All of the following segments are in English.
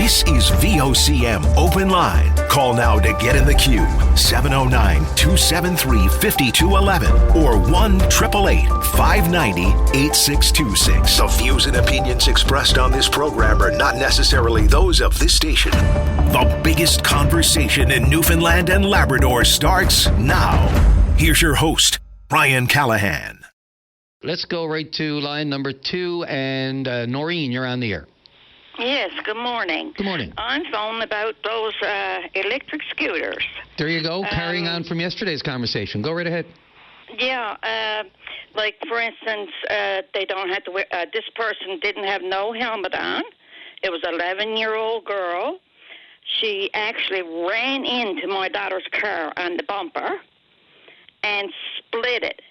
This is VOCM Open Line. Call now to get in the queue. 709-273-5211 or 1-888-590-8626. The views and opinions expressed on this program are not necessarily those of this station. The biggest conversation in Newfoundland and Labrador starts now. Here's your host, Brian Callahan. Let's go right to line number 2, and Noreen, you're on the air. Yes, good morning. Good morning. I'm phoning about those electric scooters. There you go, carrying on from yesterday's conversation. Go right ahead. Yeah, like, for instance, they don't have to wear, this person didn't have no helmet on. It was an 11-year-old girl. She actually ran into my daughter's car on the bumper and split it.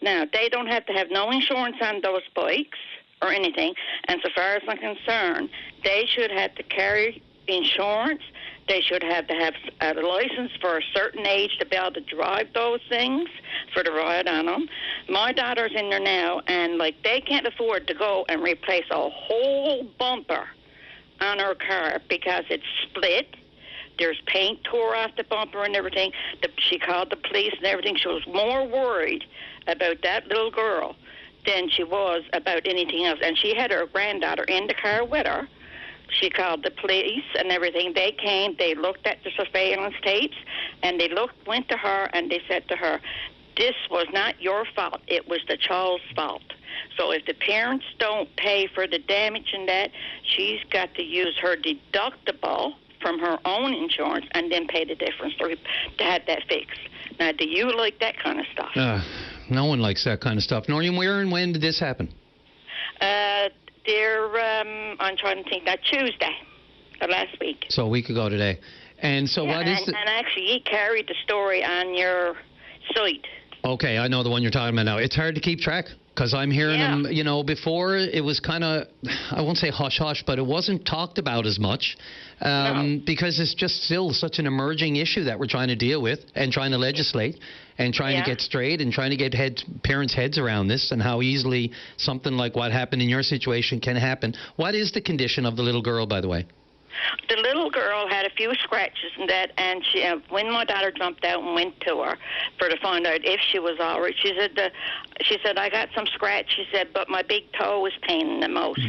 Now, they don't have to have no insurance on those bikes or anything, and so far as I'm concerned, they should have to carry insurance. They should have to have a license for a certain age to be able to drive those things, for the ride on them. My daughter's in there now, and, like, they can't afford to go and replace a whole bumper on her car because it's split. There's paint tore off the bumper and everything. She called the police and everything. She was more worried about that little girl than she was about anything else. And she had her granddaughter in the car with her. She called the police and everything. They came, they looked at the surveillance tapes, and they went to her, and they said to her, this was not your fault. It was the child's fault. So if the parents don't pay for the damage and that, she's got to use her deductible from her own insurance and then pay the difference to have that fixed. Now, do you like that kind of stuff? No one likes that kind of stuff. Noreen, where and when did this happen? I'm trying to think, that Tuesday of last week. So a week ago today. And so yeah, what is and actually, you carried the story on your site. Okay, I know the one you're talking about now. It's hard to keep track because I'm hearing them, before it was kind of, I won't say hush-hush, but it wasn't talked about as much because it's just still such an emerging issue that we're trying to deal with and trying to legislate and trying to get straight and trying to get parents' heads around this and how easily something like what happened in your situation can happen. What is the condition of the little girl, by the way? The little girl had a few scratches and that, and she, when my daughter jumped out and went to her to find out if she was all right, she said, I got some scratch, she said, but my big toe was paining the most.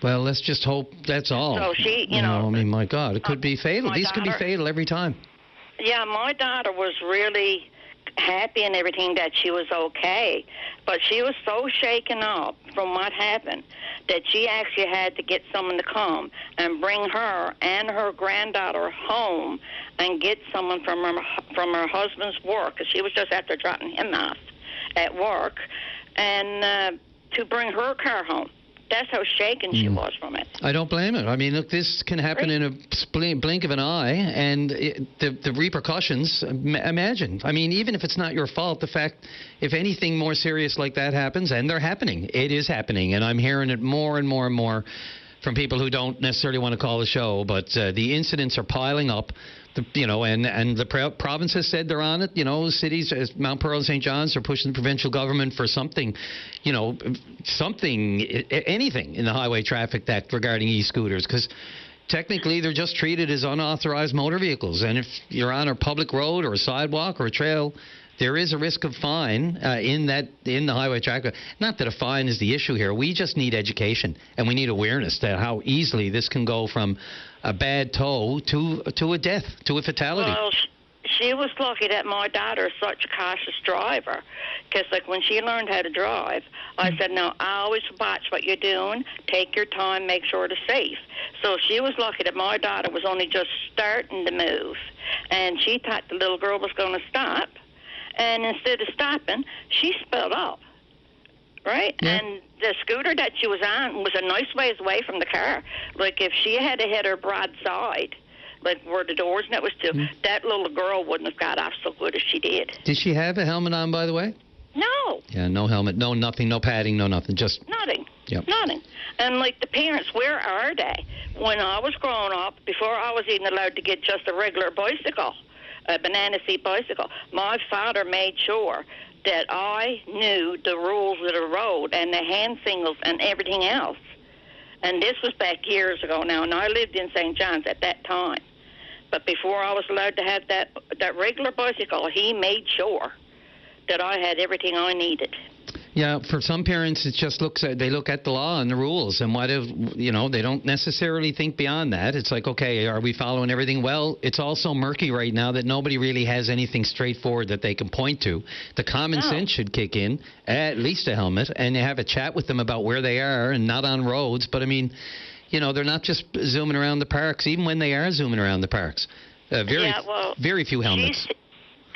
Well, let's just hope that's all. So she, I mean, my God, it could be fatal. These could be fatal every time. Yeah, my daughter was really happy and everything that she was okay, but she was so shaken up from what happened that she actually had to get someone to come and bring her and her granddaughter home and get someone from her husband's work, because she was just after dropping him off at work, and to bring her car home. That's how shaken she was from it. I don't blame her. I mean, look, this can happen in a blink of an eye, and the repercussions, imagine. I mean, even if it's not your fault, the fact, if anything more serious like that happens, and they're happening, it is happening, and I'm hearing it more and more and more from people who don't necessarily want to call the show, but the incidents are piling up. And the province has said they're on it. Cities, Mount Pearl and St. John's, are pushing the provincial government for something, anything in the highway traffic act regarding e-scooters, because technically they're just treated as unauthorized motor vehicles. And if you're on a public road or a sidewalk or a trail, there is a risk of fine in the highway traffic. Not that a fine is the issue here. We just need education, and we need awareness to how easily this can go from a bad tow to a death, to a fatality. Well, she was lucky that my daughter is such a cautious driver, because, like, when she learned how to drive, I said, no, always watch what you're doing, take your time, make sure it's safe. So she was lucky that my daughter was only just starting to move, and she thought the little girl was going to stop. And instead of stopping, she sped up, right? Yeah. And the scooter that she was on was a nice ways away from the car. Like, if she had hit her broadside, like where the doors and it was to, that little girl wouldn't have got off so good as she did. Did she have a helmet on, by the way? No. Yeah, no helmet, no nothing, no padding, no nothing, just... Nothing. Yep. Nothing. And, like, the parents, where are they? When I was growing up, before I was even allowed to get just a regular bicycle, a banana seat bicycle, my father made sure that I knew the rules of the road and the hand signals and everything else. And this was back years ago now, and I lived in St. John's at that time. But before I was allowed to have that regular bicycle, he made sure that I had everything I needed. Yeah, for some parents, it just they look at the law and the rules, and they don't necessarily think beyond that. It's like, okay, are we following everything? Well, it's all so murky right now that nobody really has anything straightforward that they can point to. The common sense should kick in, at least a helmet, and you have a chat with them about where they are and not on roads. But I mean, they're not just zooming around the parks, even when they are zooming around the parks. Very few helmets.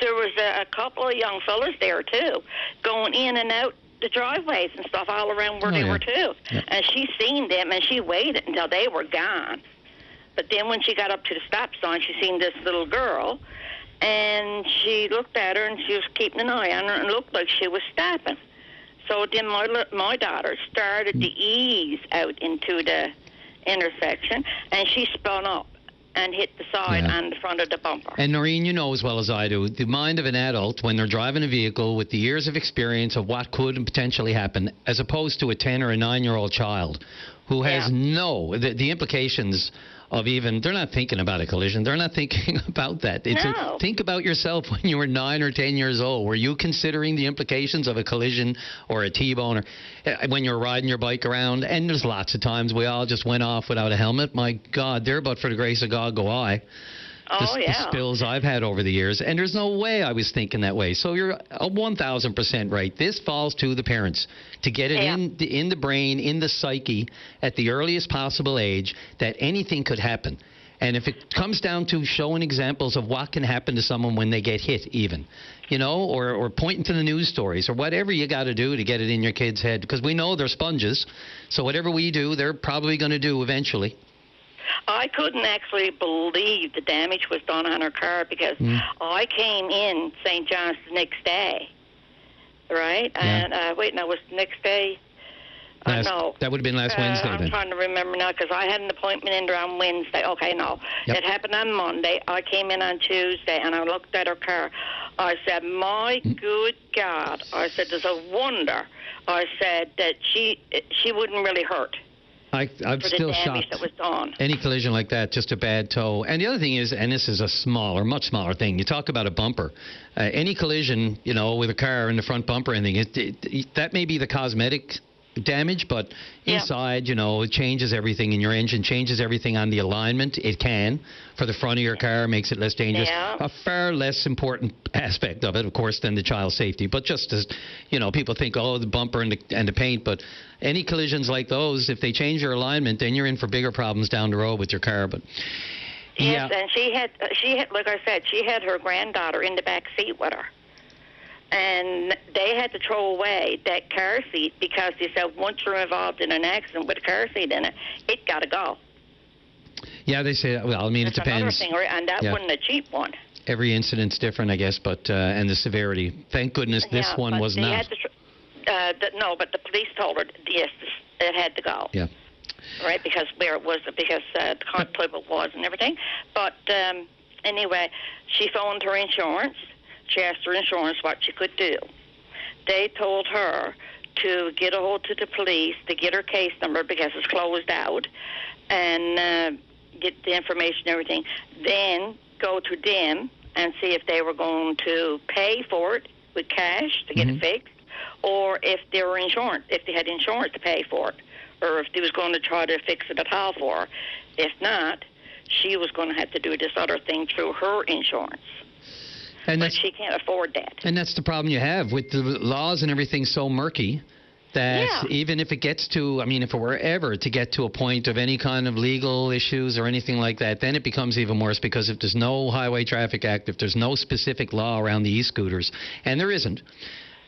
There was a couple of young fellas there, too, going in and out the driveways and stuff all around where they were, too. Yeah. And she seen them, and she waited until they were gone. But then when she got up to the stop sign, she seen this little girl, and she looked at her, and she was keeping an eye on her, and it looked like she was stopping. So then my daughter started to ease out into the intersection, and she spun up and hit the side on the front of the bumper. And Noreen, you know as well as I do, the mind of an adult when they're driving a vehicle with the years of experience of what could potentially happen, as opposed to a 10 or a 9-year-old child who has the implications of they're not thinking about a collision. They're not thinking about that. Think about yourself when you were 9 or 10 years old. Were you considering the implications of a collision or a T-bone or when you're riding your bike around? And there's lots of times we all just went off without a helmet. My God, there but for the grace of God go I. The spills I've had over the years, and there's no way I was thinking that way. So you're 1,000% right. This falls to the parents to get it in the brain, in the psyche, at the earliest possible age that anything could happen. And if it comes down to showing examples of what can happen to someone when they get hit even, or pointing to the news stories or whatever you got to do to get it in your kid's head, because we know they're sponges. So whatever we do, they're probably going to do eventually. I couldn't actually believe the damage was done on her car because I came in St. John's the next day, right? Yeah. And was the next day? No. That would have been last Wednesday I'm then. trying to remember now because I had an appointment in there on Wednesday. Okay, no. Yep. It happened on Monday. I came in on Tuesday, and I looked at her car. I said, my good God. I said, there's a wonder. I said that she wouldn't really hurt. I'm still shocked. That was done. Any collision like that, just a bad toe. And the other thing is, and this is a much smaller thing, you talk about a bumper. Any collision, with a car in the front bumper or anything, that may be the cosmetic damage, but inside, it changes everything in your engine, changes everything on the alignment. It can. For the front of your car, makes it less dangerous. Yeah. A far less important aspect of it, of course, than the child's safety. But just as, people think, the bumper and the paint, but any collisions like those, if they change your alignment, then you're in for bigger problems down the road with your car. But yes, and she had, like I said, she had her granddaughter in the back seat with her. And they had to throw away that car seat because they said once you're involved in an accident with a car seat in it, it got to go. Yeah, they say, it depends. Another thing, and that wasn't a cheap one. Every incident's different, I guess, but and the severity. Thank goodness this one was not. No, but the police told her, yes, it had to go. Yeah. Right, because where it was, because the constable was and everything. But anyway, she phoned her insurance. She asked her insurance what she could do. They told her to get a hold to the police to get her case number because it's closed out and get the information and everything. Then go to them and see if they were going to pay for it with cash to get it fixed or if they were insurance, if they had insurance to pay for it or if they was going to try to fix it at all for her. If not, she was going to have to do this other thing through her insurance. But she can't afford that. And that's the problem you have with the laws and everything so murky that even if it gets to, if it were ever to get to a point of any kind of legal issues or anything like that, then it becomes even worse because if there's no Highway Traffic Act, if there's no specific law around the e-scooters, and there isn't,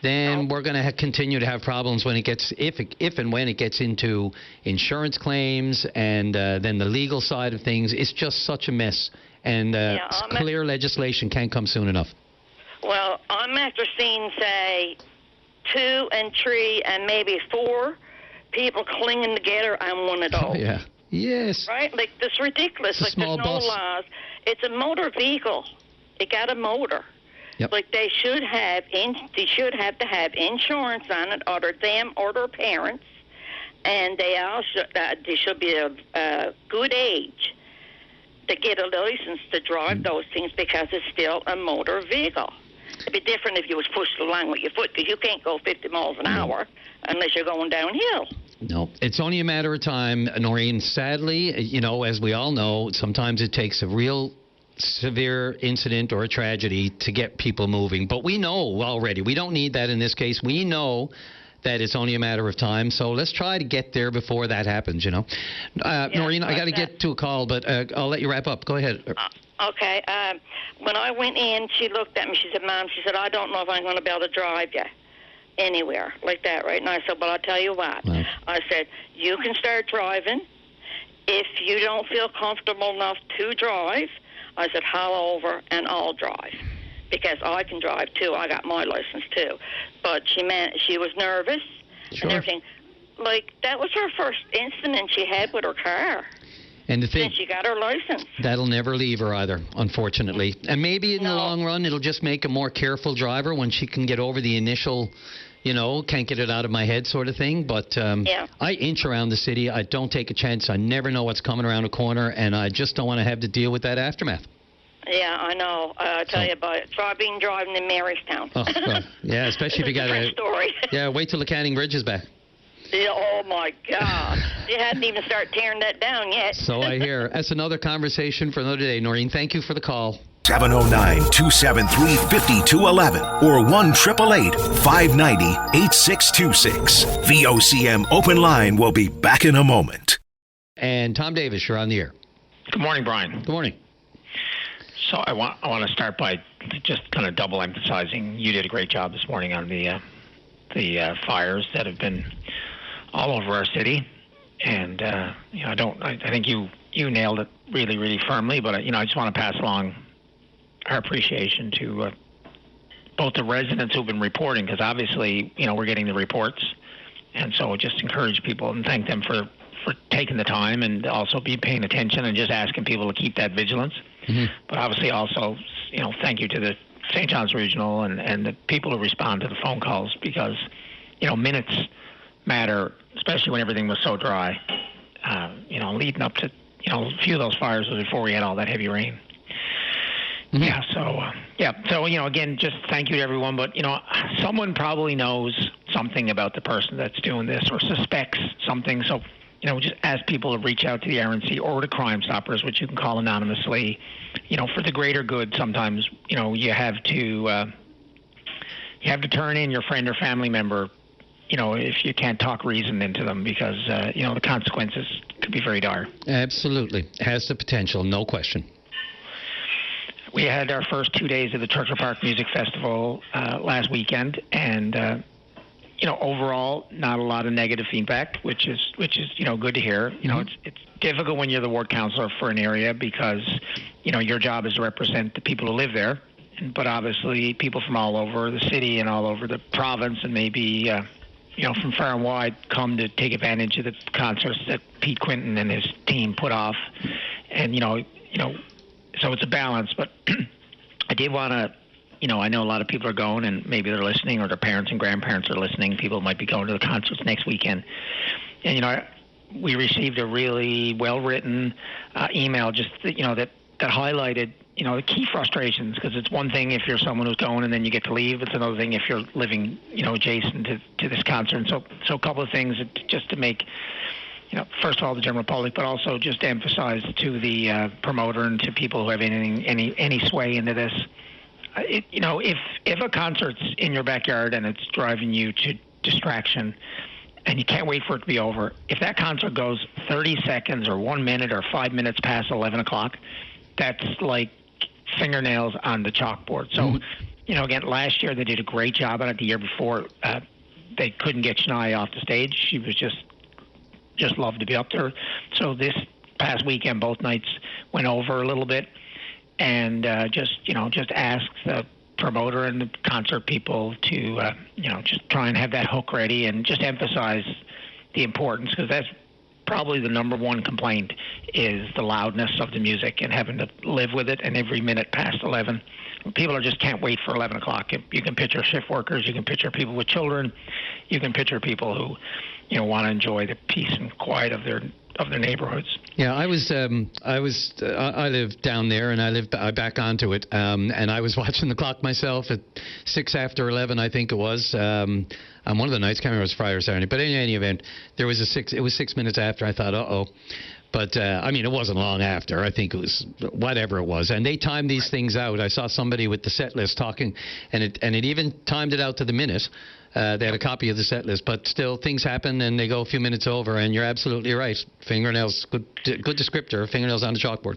then we're going to continue to have problems when it gets, if and when it gets into insurance claims and then the legal side of things. It's just such a mess. And clear legislation can't come soon enough. Well, I'm after seeing, say, 2 and 3 and maybe 4 people clinging together on one of those. Oh, yeah. Yes. Right? Like, that's ridiculous. It's a small there's no bus. laws. It's a motor vehicle. It got a motor. Yep. Like, they should have to have insurance on it, or them or their parents. And they should be a good age to get a license to drive those things because it's still a motor vehicle. It'd be different if you was pushed along with your foot because you can't go 50 miles an hour unless you're going downhill. No, it's only a matter of time, Noreen. Sadly, as we all know, sometimes it takes a real severe incident or a tragedy to get people moving. But we know already. We don't need that in this case. We know that it's only a matter of time. So let's try to get there before that happens, Noreen, I got to get to a call, but I'll let you wrap up. Go ahead. Okay. When I went in, she looked at me. She said, Mom, I don't know if I'm going to be able to drive you anywhere like that right now. I said, well, I'll tell you what. Well, I said, you can start driving. If you don't feel comfortable enough to drive, I said, haul over and I'll drive. Because I can drive, too. I got my license, too. But she was nervous and everything. Like, that was her first incident she had with her car. And the thing, since she got her license. That'll never leave her either, unfortunately. And maybe in the long run, it'll just make a more careful driver when she can get over the initial, can't get it out of my head sort of thing. But I inch around the city. I don't take a chance. I never know what's coming around a corner, and I just don't want to have to deal with that aftermath. Yeah, I know. I'll tell you about it. Try being driving in Marystown. Oh, well, yeah, especially if you got a story. Yeah, wait till the Canning Bridge is back. Yeah, oh, my God. You hadn't even started tearing that down yet. So I hear. That's another conversation for another day. Noreen, thank you for the call. 709-273-5211 or 1-888-590-8626. VOCM Open Line will be back in a moment. And Tom Davis, you're on the air. Good morning, Brian. Good morning. So I want to start by just kind of double emphasizing you did a great job this morning on the fires that have been all over our city, and I think you nailed it really, really firmly. But I just want to pass along our appreciation to both the residents who've been reporting, because obviously we're getting the reports, and so just encourage people and thank them for taking the time and also be paying attention and just asking people to keep that vigilance. Mm-hmm. But obviously also thank you to the St. John's Regional and the people who respond to the phone calls, because minutes matter, especially when everything was so dry. Leading up to a few of those fires was before we had all that heavy rain. Mm-hmm. So again, just thank you to everyone. But someone probably knows something about the person that's doing this or suspects something. So just ask people to reach out to the RNC or to Crime Stoppers, which you can call anonymously. For the greater good, sometimes you have to turn in your friend or family member, if you can't talk reason into them, because the consequences could be very dire. Absolutely, has the potential, no question. We had our first 2 days of the Churchill Park Music Festival last weekend, and overall, not a lot of negative feedback, which is good to hear. It's difficult when you're the ward councillor for an area, because your job is to represent the people who live there, but obviously people from all over the city and all over the province, and maybe from far and wide, come to take advantage of the concerts that Pete Quinton and his team put off, and so it's a balance. But I did want to. I know a lot of people are going, and maybe they're listening, or their parents and grandparents are listening. People might be going to the concerts next weekend. And, we received a really well-written email just, that highlighted, the key frustrations, because it's one thing if you're someone who's going and then you get to leave. It's another thing if you're living, adjacent to this concert. And so a couple of things just to make, first of all, the general public, but also just to emphasize to the promoter and to people who have any sway into this. If a concert's in your backyard and it's driving you to distraction and you can't wait for it to be over, if that concert goes 30 seconds or 1 minute or 5 minutes past 11 o'clock, that's like fingernails on the chalkboard. So, again, last year they did a great job on it. The year before, they couldn't get Shania off the stage. She was just loved to be up there. So this past weekend, both nights went over a little bit. And just ask the promoter and the concert people to, just try and have that hook ready and just emphasize the importance, because that's probably the number one complaint, is the loudness of the music and having to live with it. And every minute past 11, people just can't wait for 11 o'clock. You can picture shift workers, you can picture people with children, you can picture people who, want to enjoy the peace and quiet of their neighborhoods. Yeah, I live down there, and I back onto it, and I was watching the clock myself at 6 after 11, I think it was. On one of the nights, can't remember if it was Friday or Saturday, but in any event, it was 6 minutes after. I thought, uh-oh. But, it wasn't long after. I think it was whatever it was. And they timed these things out. I saw somebody with the set list talking, and it even timed it out to the minute. They had a copy of the set list, but still things happen and they go a few minutes over, and you're absolutely right. Fingernails, good descriptor, fingernails on the chalkboard.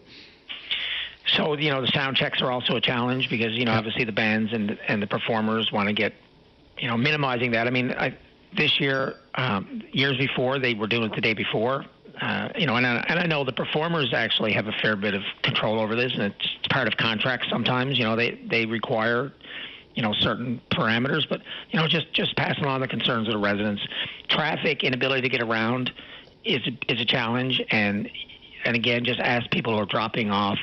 So, the sound checks are also a challenge because, obviously the bands and the performers want to get, minimizing that. This year, years before, they were doing it the day before. And I know the performers actually have a fair bit of control over this, and it's part of contracts sometimes. They require certain parameters, but just passing on the concerns of the residents. Traffic, inability to get around is a challenge, and again, just ask people who are dropping off.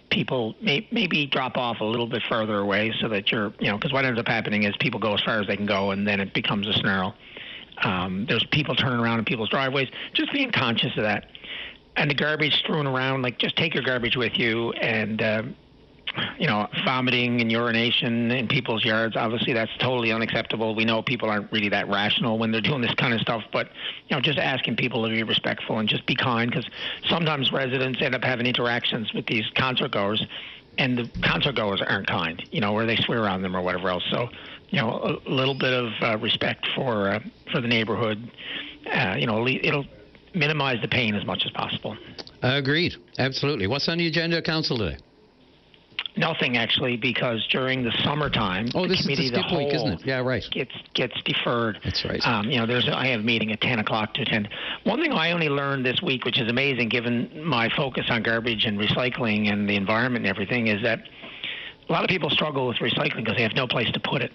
People maybe drop off a little bit further away so that because what ends up happening is people go as far as they can go, and then it becomes a snarl. There's people turning around in people's driveways. Just being conscious of that, and the garbage strewn around. Like, just take your garbage with you, and vomiting and urination in people's yards, obviously that's totally unacceptable. We know people aren't really that rational when they're doing this kind of stuff, but just asking people to be respectful and just be kind, because sometimes residents end up having interactions with these concert goers, and the concert goers aren't kind, where they swear on them or whatever else. So a little bit of respect for the neighborhood, it'll minimize the pain as much as possible. Agreed. Absolutely. What's on the agenda of council today? Nothing, actually, because during the summertime, the committee, is the skip week, isn't it? Yeah, right. Gets deferred. That's right. I have a meeting at 10 o'clock to attend. One thing I only learned this week, which is amazing given my focus on garbage and recycling and the environment and everything, is that a lot of people struggle with recycling because they have no place to put it.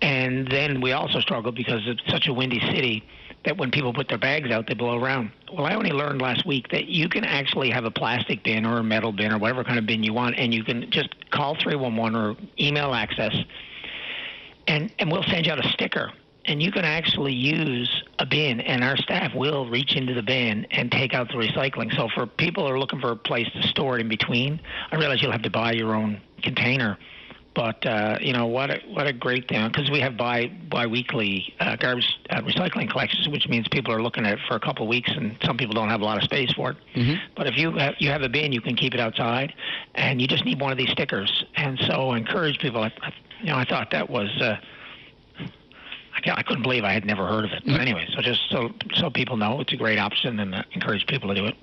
And then we also struggle because it's such a windy city that when people put their bags out, they blow around. Well, I only learned last week that you can actually have a plastic bin or a metal bin or whatever kind of bin you want, and you can just call 311 or email access, and we'll send you out a sticker. And you can actually use a bin, and our staff will reach into the bin and take out the recycling. So for people who are looking for a place to store it in between, I realize you'll have to buy your own container. But, what a great thing, because we have bi-weekly garbage recycling collections, which means people are looking at it for a couple of weeks, and some people don't have a lot of space for it. Mm-hmm. But if you have a bin, you can keep it outside, and you just need one of these stickers. And so I encourage people. I thought that was I couldn't believe I had never heard of it. But anyway, so just so people know, it's a great option, and encourage people to do it.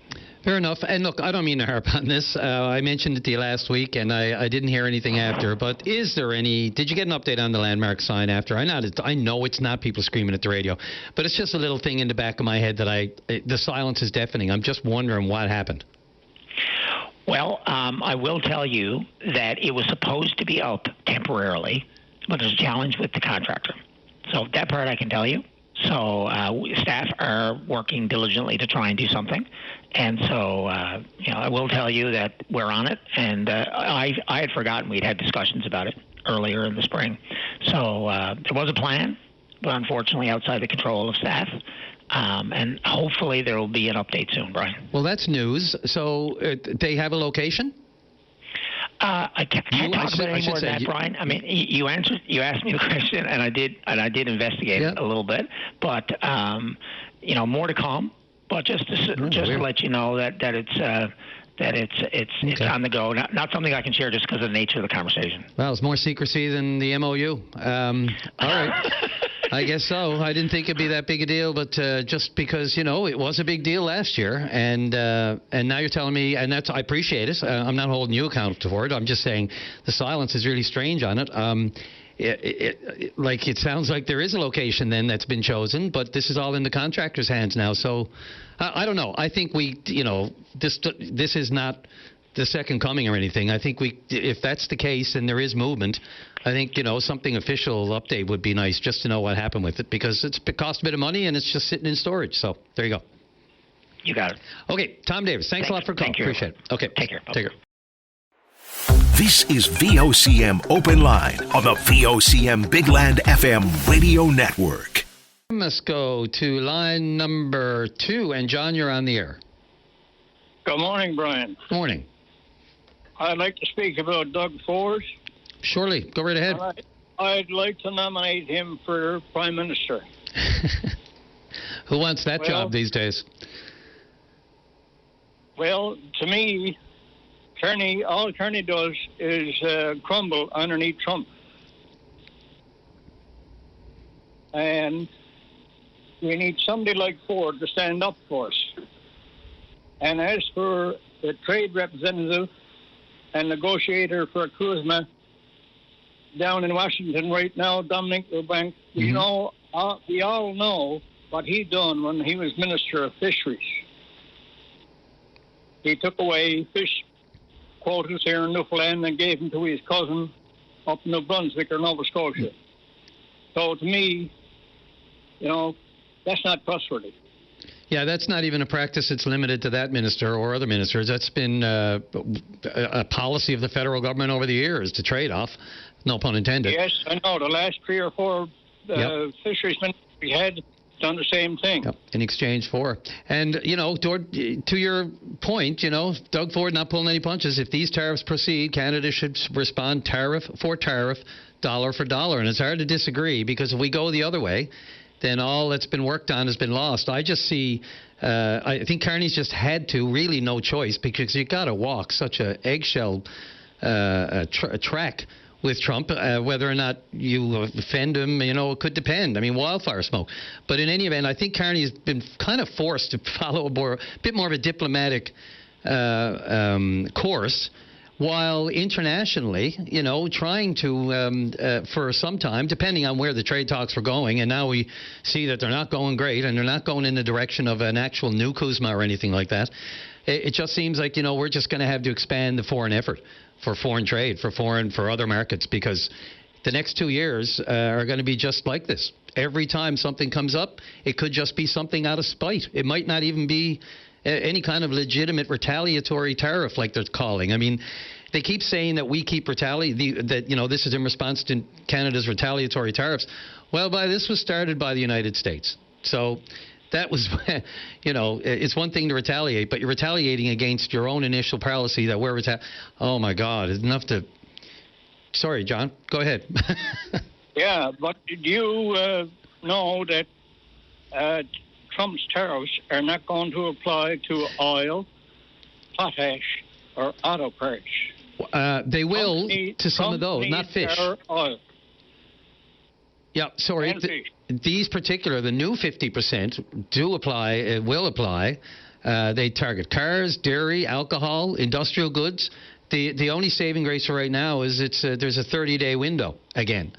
Fair enough. And look, I don't mean to harp on this. I mentioned it to you last week, and I didn't hear anything after. But did you get an update on the landmark sign after? I know it's not people screaming at the radio, but it's just a little thing in the back of my head that the silence is deafening. I'm just wondering what happened. Well, I will tell you that it was supposed to be up temporarily, but there's a challenge with the contractor. So that part I can tell you. So staff are working diligently to try and do something. And so, I will tell you that we're on it. And I had forgotten we'd had discussions about it earlier in the spring. So there was a plan, but unfortunately outside the control of staff. And hopefully there will be an update soon, Brian. Well, that's news. So they have a location? I can't talk about any more than that, Brian. You asked me the question, and I did investigate it a little bit, but more to come. But just to let you know that it's on the go. Not something I can share just because of the nature of the conversation. Well, it's more secrecy than the MOU. All right. I guess so. I didn't think it'd be that big a deal, but just because, it was a big deal last year, and now you're telling me, and I appreciate it. I'm not holding you accountable for it. I'm just saying the silence is really strange on it. It sounds like there is a location then that's been chosen, but this is all in the contractor's hands now. So I don't know. I think this is not the second coming or anything. I think if that's the case and there is movement, I think, something official update would be nice just to know what happened with it, because it cost a bit of money and it's just sitting in storage. So there you go. You got it. Okay, Tom Davis, thanks a lot for calling. Appreciate it. Okay, take care. Take care. This is VOCM Open Line on the VOCM Big Land FM radio network. Must go to line number 2. And John, you're on the air. Good morning, Brian. Morning. I'd like to speak about Doug Ford. Surely. Go right ahead. I'd like to nominate him for Prime Minister. Who wants that job these days? Well, to me, all Kearney does is crumble underneath Trump. And we need somebody like Ford to stand up for us. And as for the trade representative and negotiator for CUSMA down in Washington right now, Dominic Eubank, we all know what he done when he was Minister of Fisheries. He took away fish quotas here in Newfoundland and gave them to his cousin up in New Brunswick or Nova Scotia. So to me, that's not trustworthy. Yeah, that's not even a practice that's limited to that minister or other ministers. That's been a policy of the federal government over the years to trade off. No pun intended. Yes, I know. The last 3 or 4 fisheries ministers we had done the same thing. Yep, in exchange for. And, to your point, Doug Ford not pulling any punches. If these tariffs proceed, Canada should respond tariff for tariff, dollar for dollar. And it's hard to disagree, because if we go the other way, then all that's been worked on has been lost. I just see, I think Carney's just had to, really no choice, because you got to walk such a eggshell track with Trump. Whether or not you offend him, it could depend. I mean, wildfire smoke. But in any event, I think Carney's been kind of forced to follow a bit more of a diplomatic course, while internationally, trying to, for some time, depending on where the trade talks were going, and now we see that they're not going great, and they're not going in the direction of an actual new CUSMA or anything like that. It just seems like, we're just going to have to expand the foreign effort for foreign trade, for other markets, because the next 2 years are going to be just like this. Every time something comes up, it could just be something out of spite. It might not even be any kind of legitimate retaliatory tariff like they're calling. I mean, they keep saying that we keep this is in response to Canada's retaliatory tariffs. Well, this was started by the United States. So that was, it's one thing to retaliate, but you're retaliating against your own initial policy that we're oh my God, it's enough to. Sorry, John, go ahead. Yeah, but do you know that Trump's tariffs are not going to apply to oil, potash, or auto parts? They will to some of those, not fish. Oil. Yeah, sorry. These particular, the new 50% do apply, will apply. They target cars, dairy, alcohol, industrial goods. The only saving grace for right now is there's a 30-day window again.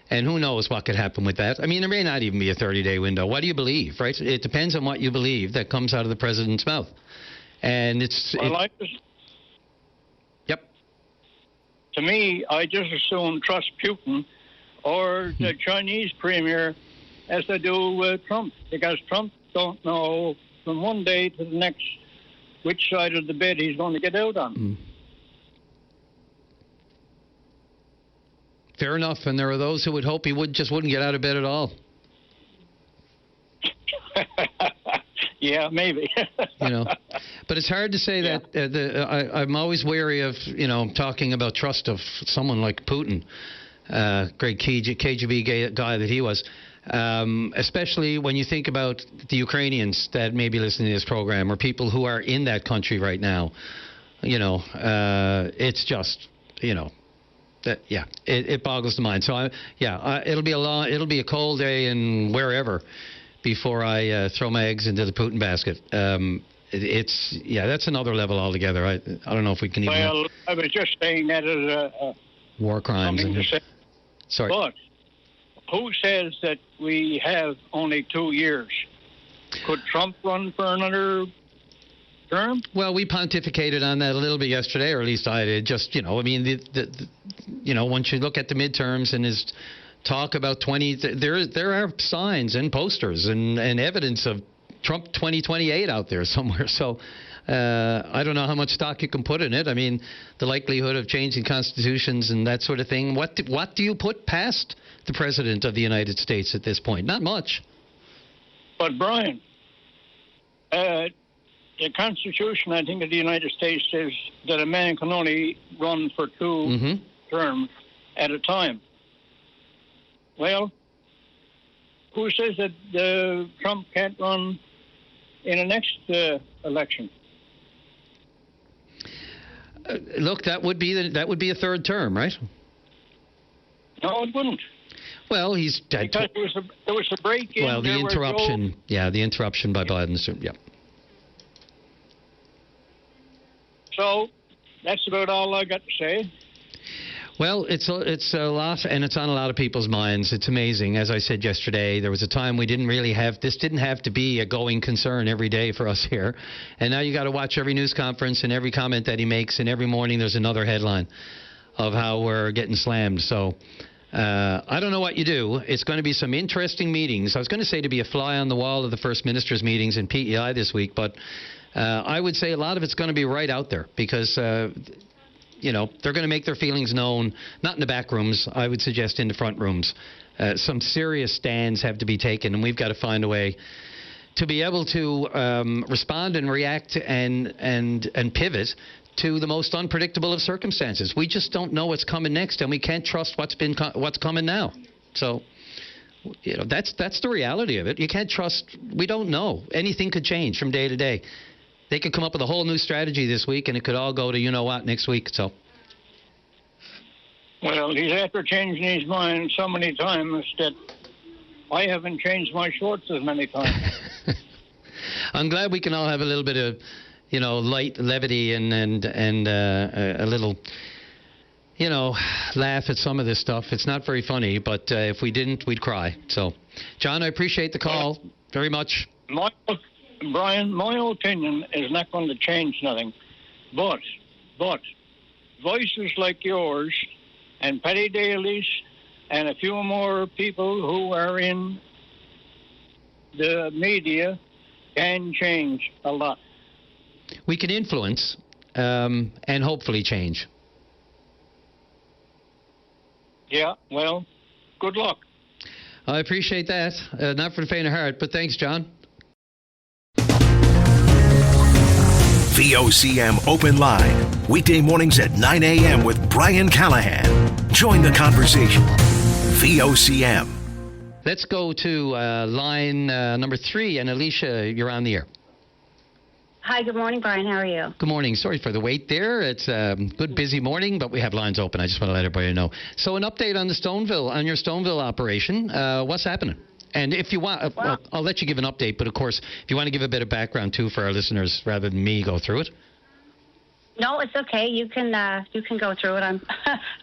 And who knows what could happen with that. I mean, there may not even be a 30-day window. What do you believe, right? It depends on what you believe that comes out of the president's mouth. And Yep. To me, I just assume trust Putin or the Chinese premier as they do with Trump, because Trump don't know from one day to the next which side of the bed he's going to get out on. Fair enough, and there are those who would hope he wouldn't get out of bed at all. Yeah, maybe. But it's hard to say that. I'm always wary of talking about trust of someone like Putin, great KGB guy that he was, especially when you think about the Ukrainians that may be listening to this program, or people who are in that country right now. It's just it boggles the mind. So it'll be a cold day in wherever before I throw my eggs into the Putin basket. That's another level altogether. I don't know if we can even. Well, I was just saying that as a war crimes. Sorry. But who says that we have only 2 years? Could Trump run for another term? Well, we pontificated on that a little bit yesterday, or at least I did. Just once you look at the midterms and his talk about there are signs and posters and evidence of Trump 2028 out there somewhere. So I don't know how much stock you can put in it. I mean, the likelihood of changing constitutions and that sort of thing. What do you put past the president of the United States at this point? Not much. But Brian, the Constitution, I think, of the United States says that a man can only run for 2 terms at a time. Well, who says that Trump can't run in the next election? Look, that would be a third term, right? No, it wouldn't. Well, he's dead. Because there was a break in. Well, the interruption. The interruption by Biden. Yeah. So that's about all I got to say. Well, it's a lot, and it's on a lot of people's minds. It's amazing. As I said yesterday, there was a time we didn't really have this. Didn't have to be a going concern every day for us here, and now you got to watch every news conference and every comment that he makes, and every morning there's another headline of how we're getting slammed. So I don't know what you do. It's going to be some interesting meetings. I was going to say to be a fly on the wall of the First Minister's meetings in PEI this week, but I would say a lot of it's going to be right out there because. They're going to make their feelings known, not in the back rooms, I would suggest in the front rooms. Some serious stands have to be taken, and we've got to find a way to be able to respond and react and pivot to the most unpredictable of circumstances. We just don't know what's coming next, and we can't trust what's coming now. So, that's the reality of it. You can't trust. We don't know. Anything could change from day to day. They could come up with a whole new strategy this week, and it could all go to you-know-what next week. So, well, he's after changing his mind so many times that I haven't changed my shorts as many times. I'm glad we can all have a little bit of, light levity and a little, laugh at some of this stuff. It's not very funny, but if we didn't, we'd cry. So, John, I appreciate the call very much. Brian, my opinion is not going to change nothing, but voices like yours and Paddy Daly's and a few more people who are in the media can change a lot. We can influence and hopefully change. Yeah, well, good luck. I appreciate that. Not for the faint of heart, but thanks, John. VOCM Open Line, weekday mornings at 9 a.m. with Brian Callahan. Join the conversation. VOCM. Let's go to line number 3, and Alicia, you're on the air. Hi, good morning, Brian. How are you? Good morning. Sorry for the wait there. It's a good, busy morning, but we have lines open. I just want to let everybody know. So an update on your Stoneville operation. What's happening? And if you want, I'll let you give an update. But, of course, if you want to give a bit of background, too, for our listeners, rather than me go through it. No, it's okay. You can go through it. I'm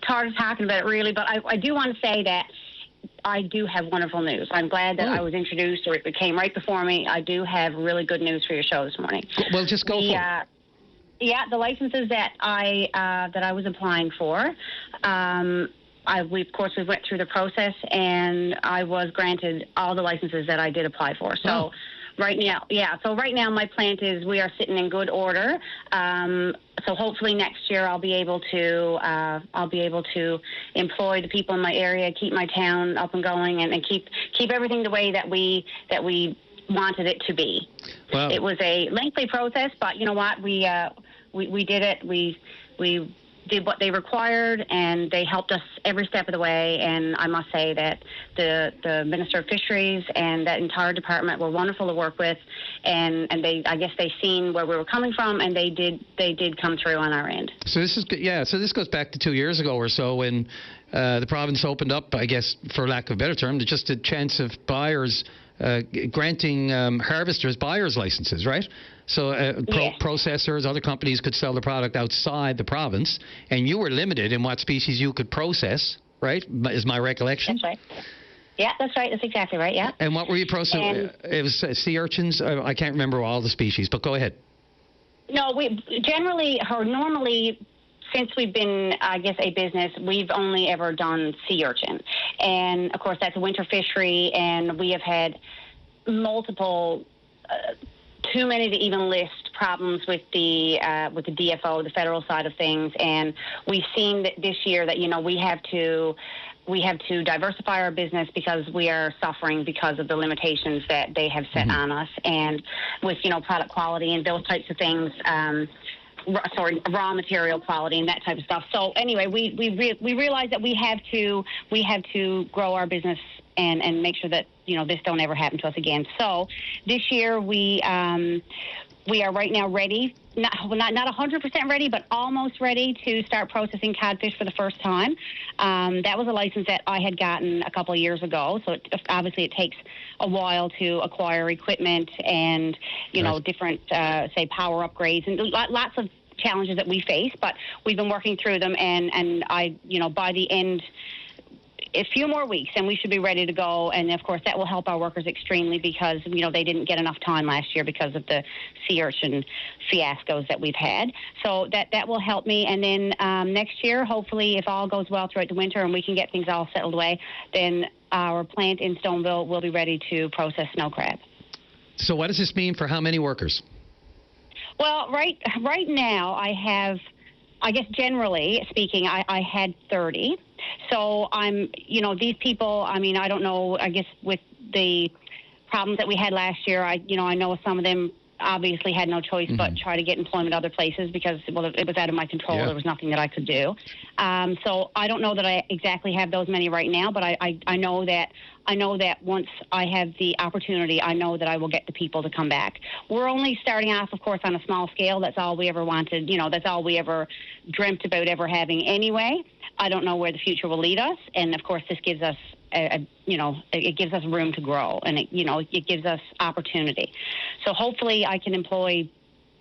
tired of talking about it, really. But I do want to say that I do have wonderful news. I'm glad that I was introduced, or it came right before me. I do have really good news for your show this morning. Well, just go for it. Yeah, the licenses that I was applying for, we went through the process, and I was granted all the licenses that I did apply for. So right now my plant is we are sitting in good order. So hopefully next year I'll be able to employ the people in my area, keep my town up and going, and keep everything the way that we wanted it to be. Wow. It was a lengthy process, but you know what? We did it. We did what they required, and they helped us every step of the way. And I must say that the Minister of Fisheries and that entire department were wonderful to work with, and I guess they seen where we were coming from, and they did come through on our end. So this is So this goes back to 2 years ago or so when the province opened up, I guess, for lack of a better term, just a chance of buyers granting harvesters buyer's licenses, right? So processors, other companies could sell the product outside the province, and you were limited in what species you could process, right? Is my recollection? That's right. Yeah, that's right. That's exactly right, yeah. And what were you processing? It was sea urchins? I can't remember all the species, but go ahead. No, normally, since we've been, I guess, a business, we've only ever done sea urchin. And, of course, that's a winter fishery, and we have had multiple, too many to even list, problems with the DFO, the federal side of things. And we've seen that this year that, we have to we have to diversify our business because we are suffering because of the limitations that they have set on us, and with product quality and those types of things. Raw material quality and that type of stuff. So anyway, we realize that we have to grow our business and make sure that this don't ever happen to us again. So this year we are right now ready, not 100% ready, but almost ready to start processing codfish for the first time. That was a license that I had gotten a couple of years ago, so obviously it takes a while to acquire equipment and different say power upgrades and lots of challenges that we face, but we've been working through them, and I by the end, a few more weeks and we should be ready to go. And of course that will help our workers extremely because they didn't get enough time last year because of the sea urchin fiascos that we've had. So that will help me. And then next year, hopefully, if all goes well throughout the winter and we can get things all settled away, then our plant in Stoneville will be ready to process snow crab. So what does this mean for how many workers? Well, right now I have, I guess generally speaking, I had 30. So I'm, these people, I mean, I don't know, I guess with the problems that we had last year, I know some of them obviously had no choice but try to get employment other places because, well, it was out of my control. Yeah. There was nothing that I could do. So I don't know that I exactly have those many right now, but I know that once I have the opportunity, I know that I will get the people to come back. We're only starting off, of course, on a small scale. That's all we ever wanted. That's all we ever dreamt about ever having anyway. I don't know where the future will lead us. And, of course, this gives us it gives us room to grow, and it gives us opportunity. So hopefully I can employ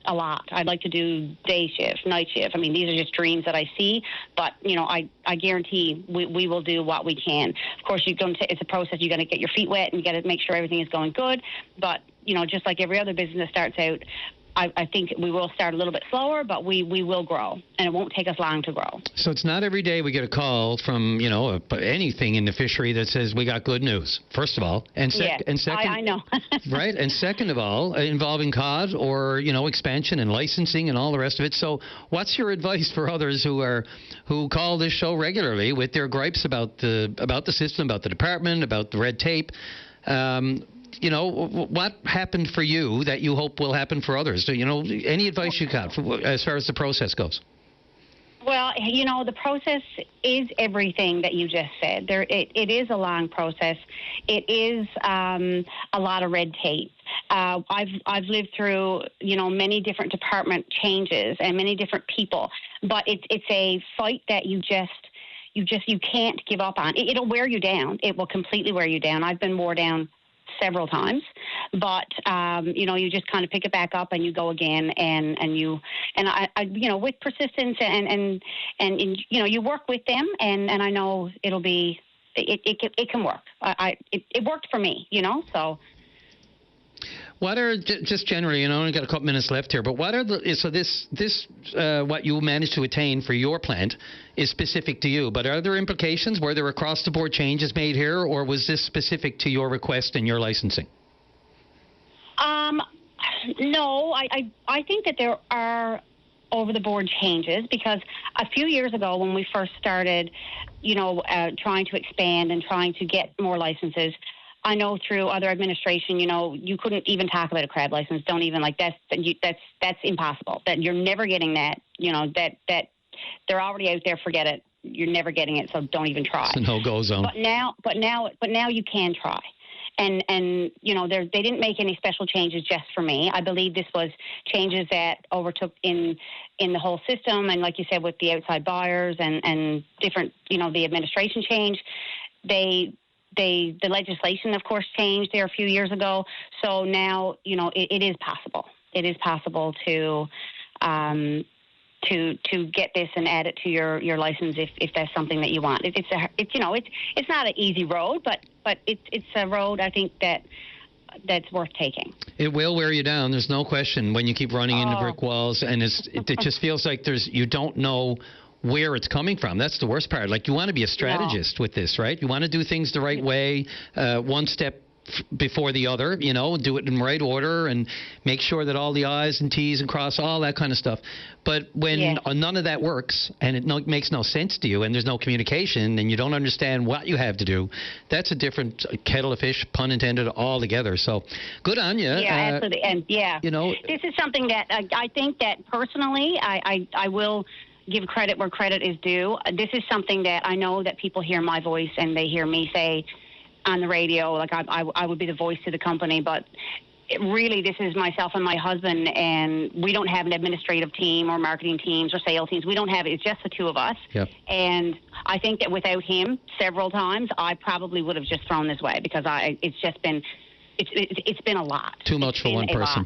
a lot. I'd like to do day shift, night shift. I mean, these are just dreams that I see, but, I guarantee we will do what we can. Of course, it's a process. You're going to get your feet wet and you got to make sure everything is going good. But, just like every other business starts out, I think we will start a little bit slower, but we will grow, and it won't take us long to grow. So it's not every day we get a call from, anything in the fishery that says we got good news, first of all. And second, I know. Right? And second of all, involving cod or, expansion and licensing and all the rest of it. So what's your advice for others who call this show regularly with their gripes about the system, about the department, about the red tape? What happened for you that you hope will happen for others? Any advice you got as far as the process goes? Well, the process is everything that you just said. It is a long process. It is a lot of red tape. I've lived through, many different department changes and many different people, but it's a fight that you can't give up on. It'll wear you down. It will completely wear you down. I've been wore down several times, but you just kind of pick it back up and you go again, and I with persistence and you work with them, and I know it'll be it can work. It worked for me, so. What are, just generally, I only got a couple minutes left here, but what are what you managed to attain for your plant is specific to you, but are there implications? Were there across-the-board changes made here, or was this specific to your request and your licensing? No, I think that there are over-the-board changes, because a few years ago when we first started, trying to expand and trying to get more licenses, I know through other administration, you couldn't even talk about a crab license. Don't even that's impossible. That you're never getting that. That they're already out there. Forget it. You're never getting it. So don't even try. It's a no-go zone. But now you can try. And they didn't make any special changes just for me. I believe this was changes that overtook in the whole system, and like you said, with the outside buyers and different, the administration change, the legislation, of course, changed there a few years ago. So now, it is possible. It is possible to get this and add it to your license if that's something that you want. It's not an easy road, but it's a road I think that's worth taking. It will wear you down. There's no question when you keep running into brick walls, and it just feels like you don't know where it's coming from. That's the worst part. Like, you want to be a strategist with this, right? You want to do things the right way, one step before the other, do it in right order and make sure that all the I's and T's and cross, all that kind of stuff. But when none of that works and it makes no sense to you and there's no communication and you don't understand what you have to do, that's a different kettle of fish, pun intended, altogether. So good on you. Yeah, absolutely. And this is something that I think that personally I will give credit where credit is due. This is something that I know that people hear my voice and they hear me say on the radio, like I would be the voice to the company, but really this is myself and my husband, and we don't have an administrative team or marketing teams or sales teams. We don't have it. It's just the two of us. Yep. And I think that without him several times, I probably would have just thrown this way because it's been a lot. Too much for one person.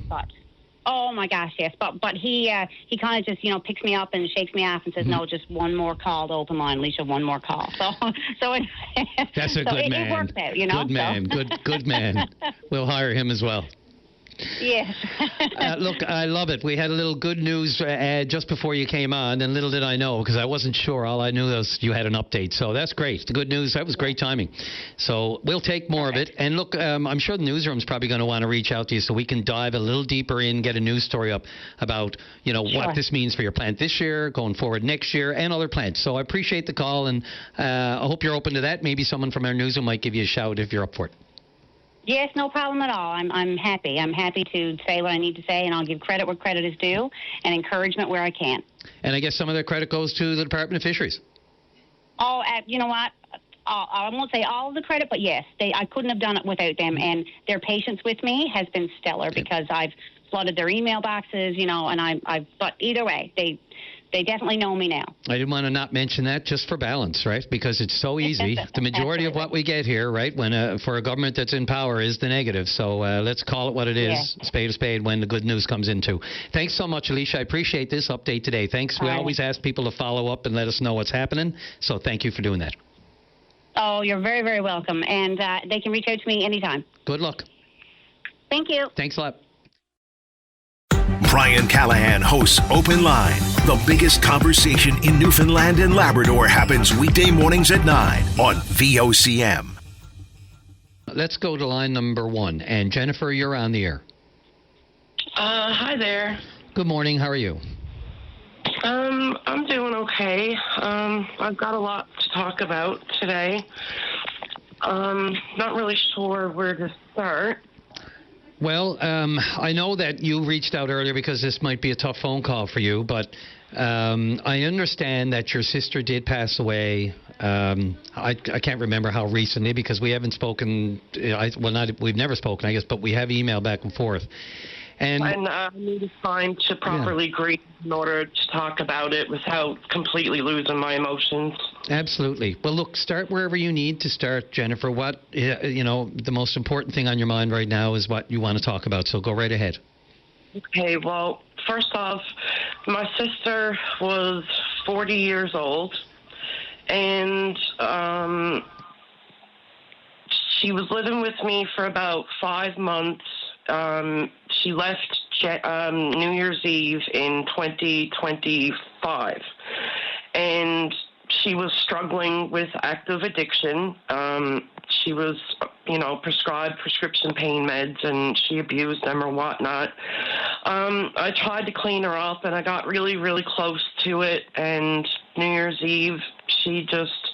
Oh my gosh, yes. But he kind of just picks me up and shakes me off and says, no, just one more call to open line, Alicia, one more call. So that's a good man. It works out, Good man, good man. We'll hire him as well. Yes. Look, I love it. We had a little good news just before you came on, and little did I know, because I wasn't sure. All I knew was you had an update. So that's great. The good news, that was great timing. So we'll take more of it. And look, I'm sure the newsroom's probably going to want to reach out to you so we can dive a little deeper in, get a news story up about, what this means for your plant this year, going forward next year, and other plants. So I appreciate the call, and I hope you're open to that. Maybe someone from our newsroom might give you a shout if you're up for it. Yes, no problem at all. I'm happy. I'm happy to say what I need to say, and I'll give credit where credit is due and encouragement where I can. And I guess some of that credit goes to the Department of Fisheries. Oh, you know what? I won't say all of the credit, but yes, I couldn't have done it without them, and their patience with me has been stellar because I've flooded their email boxes, and but either way, they definitely know me now. I didn't want to not mention that just for balance, right? Because it's so easy. The majority of what we get here, right, when for a government that's in power is the negative. So let's call it what it is, spade a spade, when the good news comes in too. Thanks so much, Alicia. I appreciate this update today. Thanks. We always ask people to follow up and let us know what's happening. So thank you for doing that. Oh, you're very, very welcome. And they can reach out to me anytime. Good luck. Thank you. Thanks a lot. Brian Callahan hosts Open Line. The biggest conversation in Newfoundland and Labrador happens weekday mornings at 9 on VOCM. Let's go to line number 1. And Jennifer, you're on the air. Hi there. Good morning. How are you? I'm doing okay. I've got a lot to talk about today. Not really sure where to start. Well, I know that you reached out earlier because this might be a tough phone call for you, but I understand that your sister did pass away. I can't remember how recently because we haven't spoken. We've never spoken, I guess, but we have emailed back and forth. And I needed time to properly grieve in order to talk about it without completely losing my emotions. Absolutely. Well, look, start wherever you need to start, Jennifer. What, the most important thing on your mind right now is what you want to talk about. So go right ahead. Okay, well, first off, my sister was 40 years old, and she was living with me for about 5 months. She left New Year's Eve in 2025, and she was struggling with active addiction. She was, prescribed prescription pain meds, and she abused them or whatnot. I tried to clean her up, and I got really, really close to it, and New Year's Eve, she just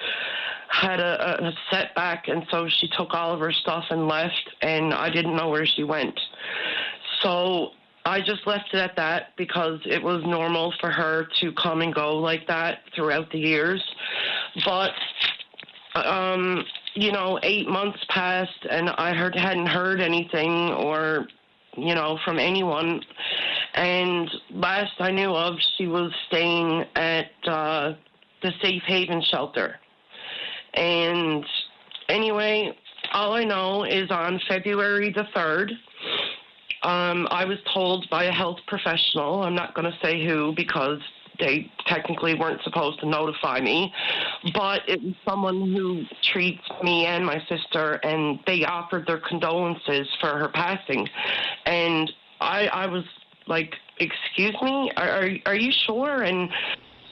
had a setback, and so she took all of her stuff and left, and I didn't know where she went. So I just left it at that because it was normal for her to come and go like that throughout the years. But, 8 months passed, and I hadn't heard anything or, from anyone. And last I knew of, she was staying at the Safe Haven shelter. And anyway, all I know is on February the 3rd, I was told by a health professional, I'm not going to say who because they technically weren't supposed to notify me, but it was someone who treats me and my sister, and they offered their condolences for her passing. And I was like, excuse me, are you sure? And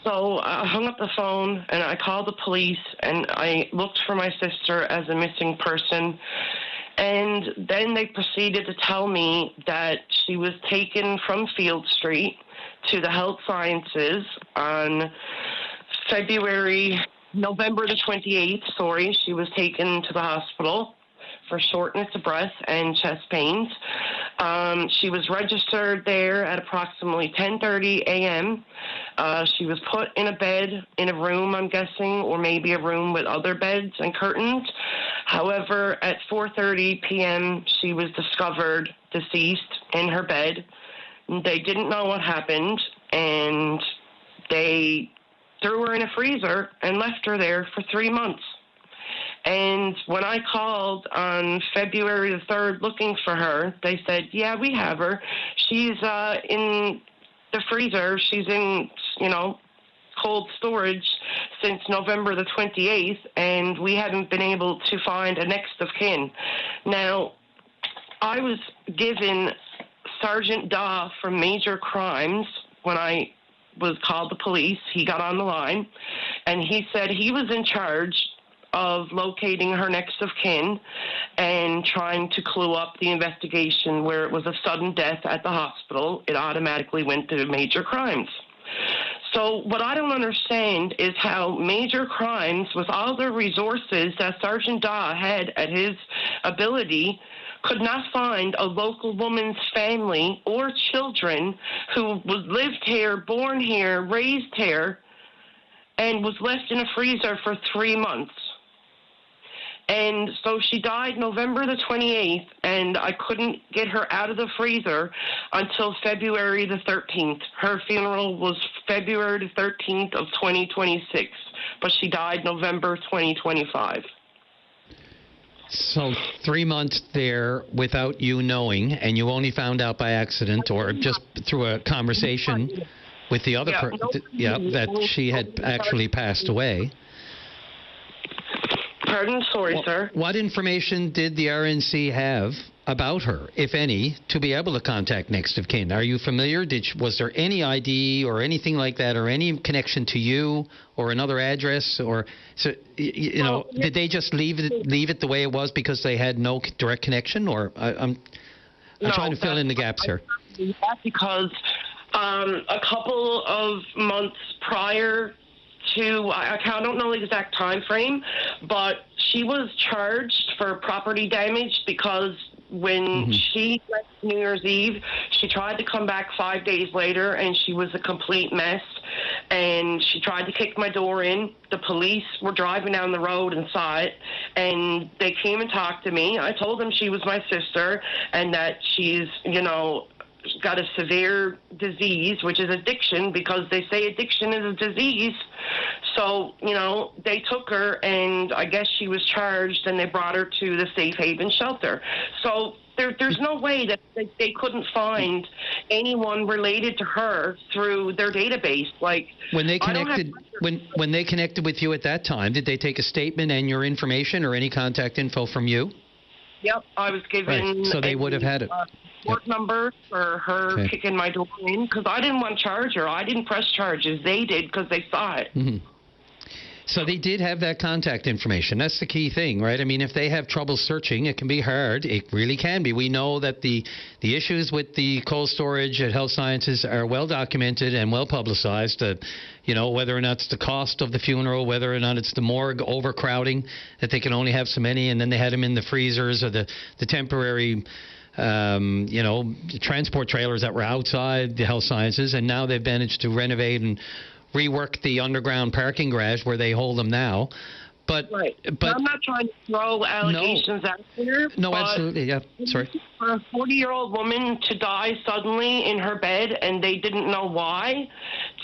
so I hung up the phone, and I called the police, and I looked for my sister as a missing person. And then they proceeded to tell me that she was taken from Field Street to the Health Sciences on November the 28th, she was taken to the hospital for shortness of breath and chest pains. She was registered there at approximately 10:30 a.m. She was put in a bed in a room, I'm guessing, or maybe a room with other beds and curtains. However, at 4:30 p.m., she was discovered deceased in her bed. They didn't know what happened, and they threw her in a freezer and left her there for 3 months. And when I called on February the 3rd looking for her, they said, yeah, we have her. She's in the freezer. She's in, cold storage since November the 28th, and we haven't been able to find a next of kin. Now, I was given Sergeant Daw from Major Crimes when I was called the police. He got on the line, and he said he was in charge of locating her next of kin and trying to clue up the investigation. Where it was a sudden death at the hospital, it automatically went to Major Crimes. So what I don't understand is how Major Crimes, with all the resources that Sergeant Daw had at his ability, could not find a local woman's family or children who lived here, born here, raised here, and was left in a freezer for 3 months. And so she died November the 28th, and I couldn't get her out of the freezer until February the 13th. Her funeral was February the 13th of 2026, but she died November 2025. So 3 months there without you knowing, and you only found out by accident or just through a conversation with the other person, that she had actually passed away. Pardon? Sorry, sir. What information did the RNC have about her, if any, to be able to contact next of kin? Are you familiar? Was there any ID or anything like that, or any connection to you or another address, or did they just leave it the way it was because they had no direct connection? Or I'm trying to fill in the gaps here. Because a couple of months prior to, I don't know the exact time frame, but she was charged for property damage because when she left New Year's Eve, she tried to come back 5 days later, and she was a complete mess, and she tried to kick my door in. The police were driving down the road and saw it, and they came and talked to me. I told them she was my sister and that she's, got a severe disease, which is addiction, because they say addiction is a disease. So, they took her, and I guess she was charged, and they brought her to the Safe Haven shelter. So there's no way that they couldn't find anyone related to her through their database. Like, when they connected, when they connected with you at that time, did they take a statement and your information or any contact info from you? Yep, I was given. Right. So they would have had it. Court number for her kicking my door in, because I didn't want to charge her. I didn't press charges. They did because they saw it. Mm-hmm. So they did have that contact information. That's the key thing, right? I mean, if they have trouble searching, it can be hard. It really can be. We know that the issues with the cold storage at Health Sciences are well documented and well publicized. Whether or not it's the cost of the funeral, whether or not it's the morgue overcrowding, that they can only have so many, and then they had them in the freezers or the temporary transport trailers that were outside the Health Sciences, and now they've managed to renovate and rework the underground parking garage where they hold them now. But I'm not trying to throw allegations out there. No, absolutely, yeah. Sorry. For a 40-year-old woman to die suddenly in her bed and they didn't know why,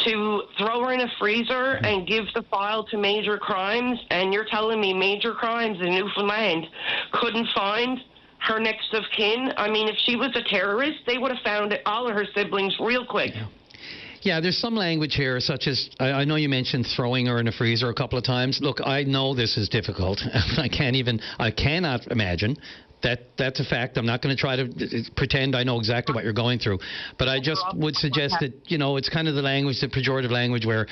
to throw her in a freezer and give the file to Major Crimes, and you're telling me Major Crimes in Newfoundland couldn't find her next of kin? I mean, if she was a terrorist, they would have found all of her siblings real quick. Yeah, there's some language here, such as, I know you mentioned throwing her in a freezer a couple of times. Look, I know this is difficult. I cannot imagine that's a fact. I'm not going to try to pretend I know exactly what you're going through. But I just would suggest that, it's kind of the language, the pejorative language where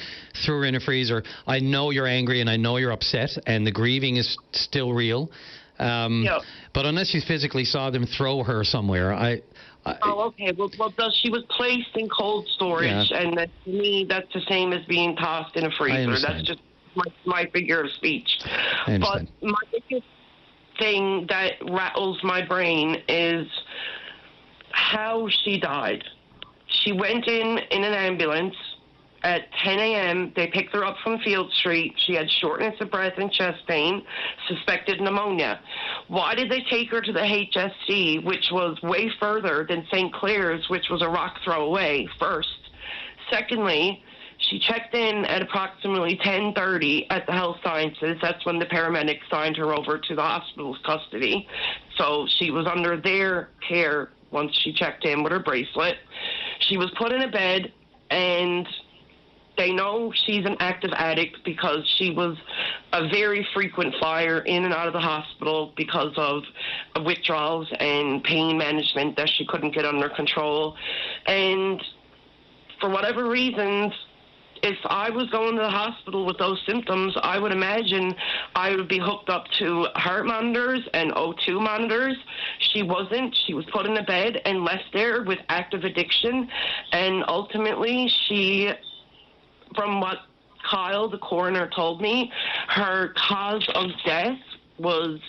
threw her in a freezer. I know you're angry and I know you're upset and the grieving is still real. But unless you physically saw them throw her somewhere, okay. Well, she was placed in cold storage, and that, to me, that's the same as being tossed in a freezer. That's just my figure of speech. I understand. But my biggest thing that rattles my brain is how she died. She went in an ambulance at 10 a.m. They picked her up from Field Street. She had shortness of breath and chest pain, suspected pneumonia. Why did they take her to the HSC, which was way further than St. Clair's, which was a rock throw away, first? Secondly, she checked in at approximately 10:30 at the Health Sciences. That's when the paramedics signed her over to the hospital's custody. So she was under their care once she checked in with her bracelet. She was put in a bed, and they know she's an active addict because she was a very frequent flyer in and out of the hospital because of withdrawals and pain management that she couldn't get under control. And for whatever reasons, if I was going to the hospital with those symptoms, I would imagine I would be hooked up to heart monitors and O2 monitors. She wasn't. She was put in a bed and left there with active addiction. And ultimately, from what Kyle, the coroner, told me, her cause of death was,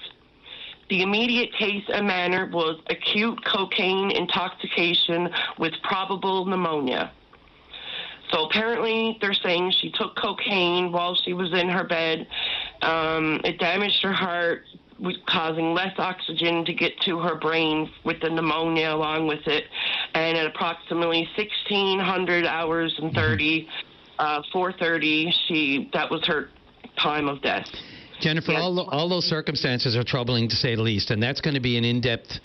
the immediate case and manner was acute cocaine intoxication with probable pneumonia. So apparently they're saying she took cocaine while she was in her bed. It damaged her heart, causing less oxygen to get to her brain with the pneumonia along with it. And at approximately 1600 hours and 4:30, that was her time of death. Jennifer, all those circumstances are troubling, to say the least, and that's going to be an in-depth,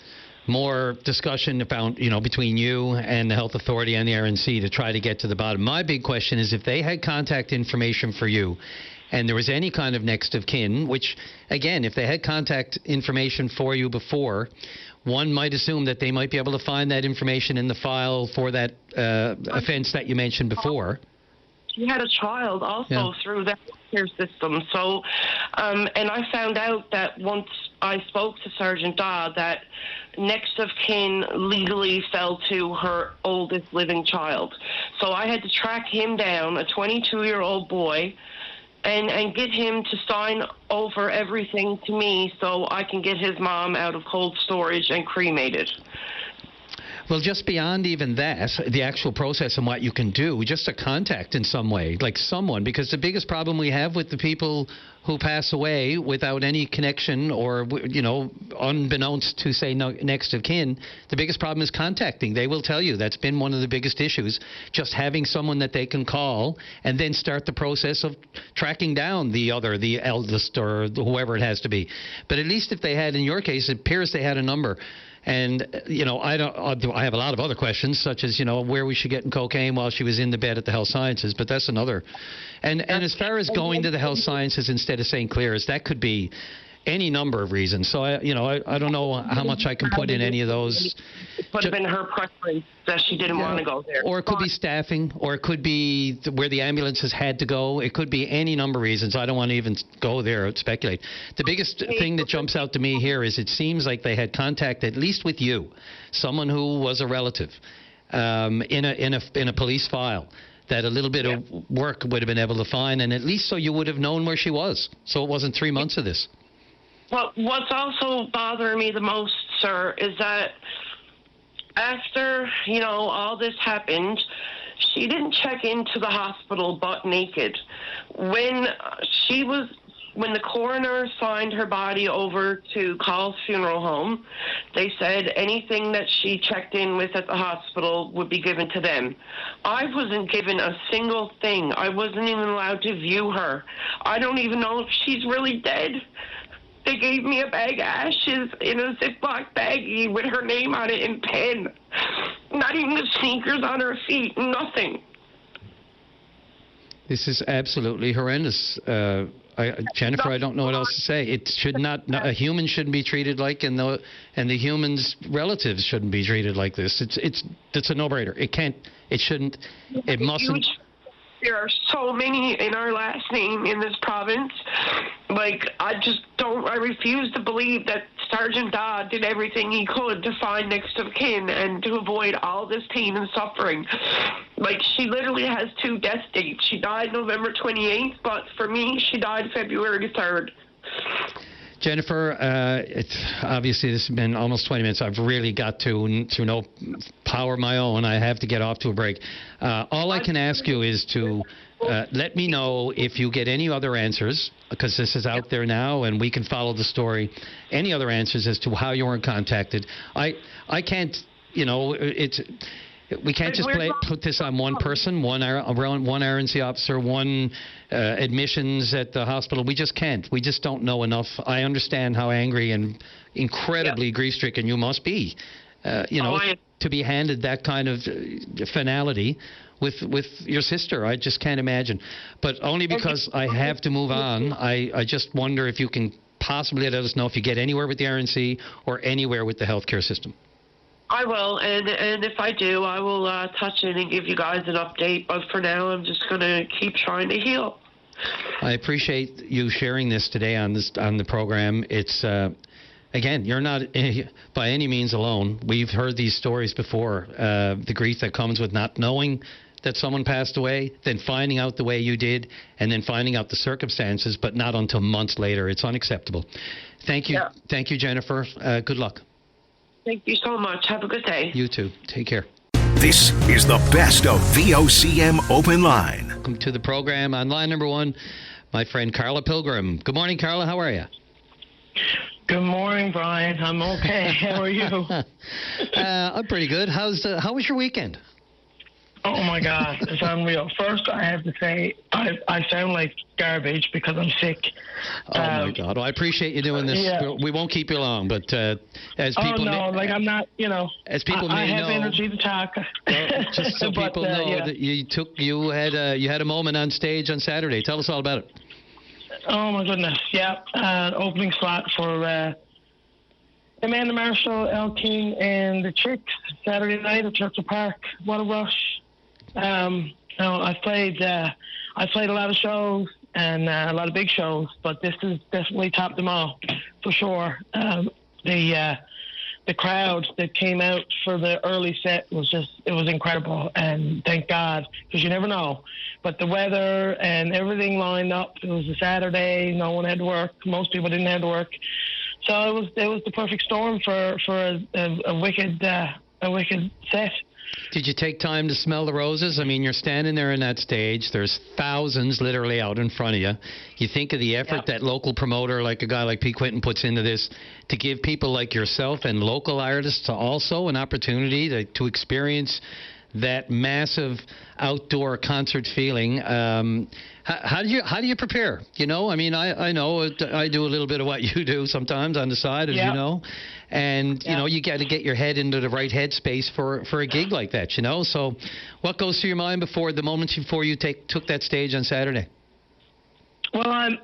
more discussion about, between you and the health authority and the RNC to try to get to the bottom. My big question is, if they had contact information for you and there was any kind of next of kin, which, again, if they had contact information for you before, one might assume that they might be able to find that information in the file for that offense that you mentioned before. She had a child also through the healthcare system. So, and I found out that once I spoke to Sergeant Daw, that next of kin legally fell to her oldest living child. So I had to track him down, a 22-year-old boy, and get him to sign over everything to me so I can get his mom out of cold storage and cremated. Well, just beyond even that, the actual process and what you can do, just a contact in some way, like someone, because the biggest problem we have with the people who pass away without any connection or, unbeknownst to, say, next of kin, the biggest problem is contacting. They will tell you that's been one of the biggest issues, just having someone that they can call and then start the process of tracking down the eldest or whoever it has to be. But at least if they had, in your case, it appears they had a number. And, I have a lot of other questions, such as, where we should get in cocaine while she was in the bed at the Health Sciences, but that's another. And as far as going to the Health Sciences instead of St. Clair's, that could be any number of reasons. So, I don't know how much I can put in any of those. It could have been her preference that she didn't want to go there. Or it could be staffing, or it could be where the ambulances had to go. It could be any number of reasons. I don't want to even go there or speculate. The biggest thing that jumps out to me here is it seems like they had contact, at least with you, someone who was a relative, in a police file, that a little bit of work would have been able to find, and at least so you would have known where she was. So it wasn't 3 months of this. Well, what's also bothering me the most, sir, is that after, all this happened, she didn't check into the hospital butt naked. When the coroner signed her body over to Carl's funeral home, they said anything that she checked in with at the hospital would be given to them. I wasn't given a single thing. I wasn't even allowed to view her. I don't even know if she's really dead. They gave me a bag of ashes in a Ziploc baggie with her name on it in pen. Not even the sneakers on her feet, nothing. This is absolutely horrendous. Jennifer, I don't know what else to say. It should not, a human shouldn't be treated like, and the human's relatives shouldn't be treated like this. It's a no-brainer. It shouldn't, it mustn't. there are so many in our last name in this province. Like, I refuse to believe that Sergeant Dodd did everything he could to find next of kin and to avoid all this pain and suffering. Like, she literally has 2 death dates. She died November 28th, but for me, she died February 3rd. Jennifer, obviously this has been almost 20 minutes. I've really got to no power of my own. I have to get off to a break. All I can ask you is to let me know if you get any other answers, because this is out there now and we can follow the story. Any other answers as to how you weren't contacted. I can't, we can't just put this on one person, one RNC officer, one admissions at the hospital. We just can't. We just don't know enough. I understand how angry and incredibly grief-stricken you must be, to be handed that kind of finality with your sister. I just can't imagine. But only because I have to move on, I just wonder if you can possibly let us know if you get anywhere with the RNC or anywhere with the healthcare system. I will, and if I do, I will touch in and give you guys an update. But for now, I'm just going to keep trying to heal. I appreciate you sharing this today on the program. It's again, you're not by any means alone. We've heard these stories before. The grief that comes with not knowing that someone passed away, then finding out the way you did, and then finding out the circumstances, but not until months later. It's unacceptable. Thank you, Thank you, Jennifer. Good luck. Thank you so much. Have a good day. You too. Take care. This is the best of VOCM Open Line. Welcome to the program. On line number 1, my friend Carla Pilgrim. Good morning, Carla. How are you? Good morning, Brian. I'm okay. How are you? I'm pretty good. How was your weekend? Oh, my God. It's unreal. First, I have to say, I sound like garbage because I'm sick. Oh, my God. Well, I appreciate you doing this. Yeah. We won't keep you long, but as people... I'm not, As people I may have know... energy to talk. Just so people know that you had a moment on stage on Saturday. Tell us all about it. Oh, my goodness. Yeah. Opening slot for Amanda Marshall, Elle King, and the Chicks Saturday night at Churchill Park. What a rush. I played a lot of shows and a lot of big shows, but this is definitely topped them all for sure. The crowd that came out for the early set was incredible, and thank God, because you never know. But the weather and everything lined up. It was a Saturday. No one had to work. Most people didn't have to work. So it was the perfect storm for a wicked set. Did you take time to smell the roses? I mean, you're standing there in that stage. There's thousands literally out in front of you. You think of the effort that local promoter, like a guy like Pete Quinton, puts into this to give people like yourself and local artists also an opportunity to experience that massive outdoor concert feeling. How do you prepare? I mean, I know I do a little bit of what you do sometimes on the side, as you know. And, you got to get your head into the right headspace for a gig like that, So what goes through your mind before you took that stage on Saturday? Well,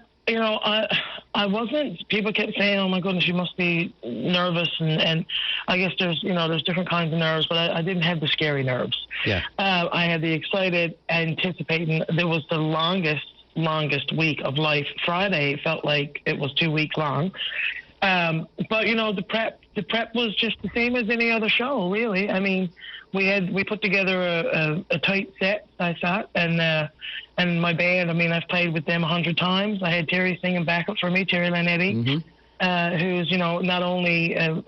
I wasn't. People kept saying, "Oh my goodness, you must be nervous," and I guess there's different kinds of nerves, but I didn't have the scary nerves. Yeah. I had the excited, anticipating. There was the longest week of life. Friday felt like it was 2 weeks long, but the prep was just the same as any other show, really. I mean, we put together a tight set, I thought, and my band, I mean, I've played with them 100 times. I had Terry singing backup for me, Terry Lanetti, who's, not only an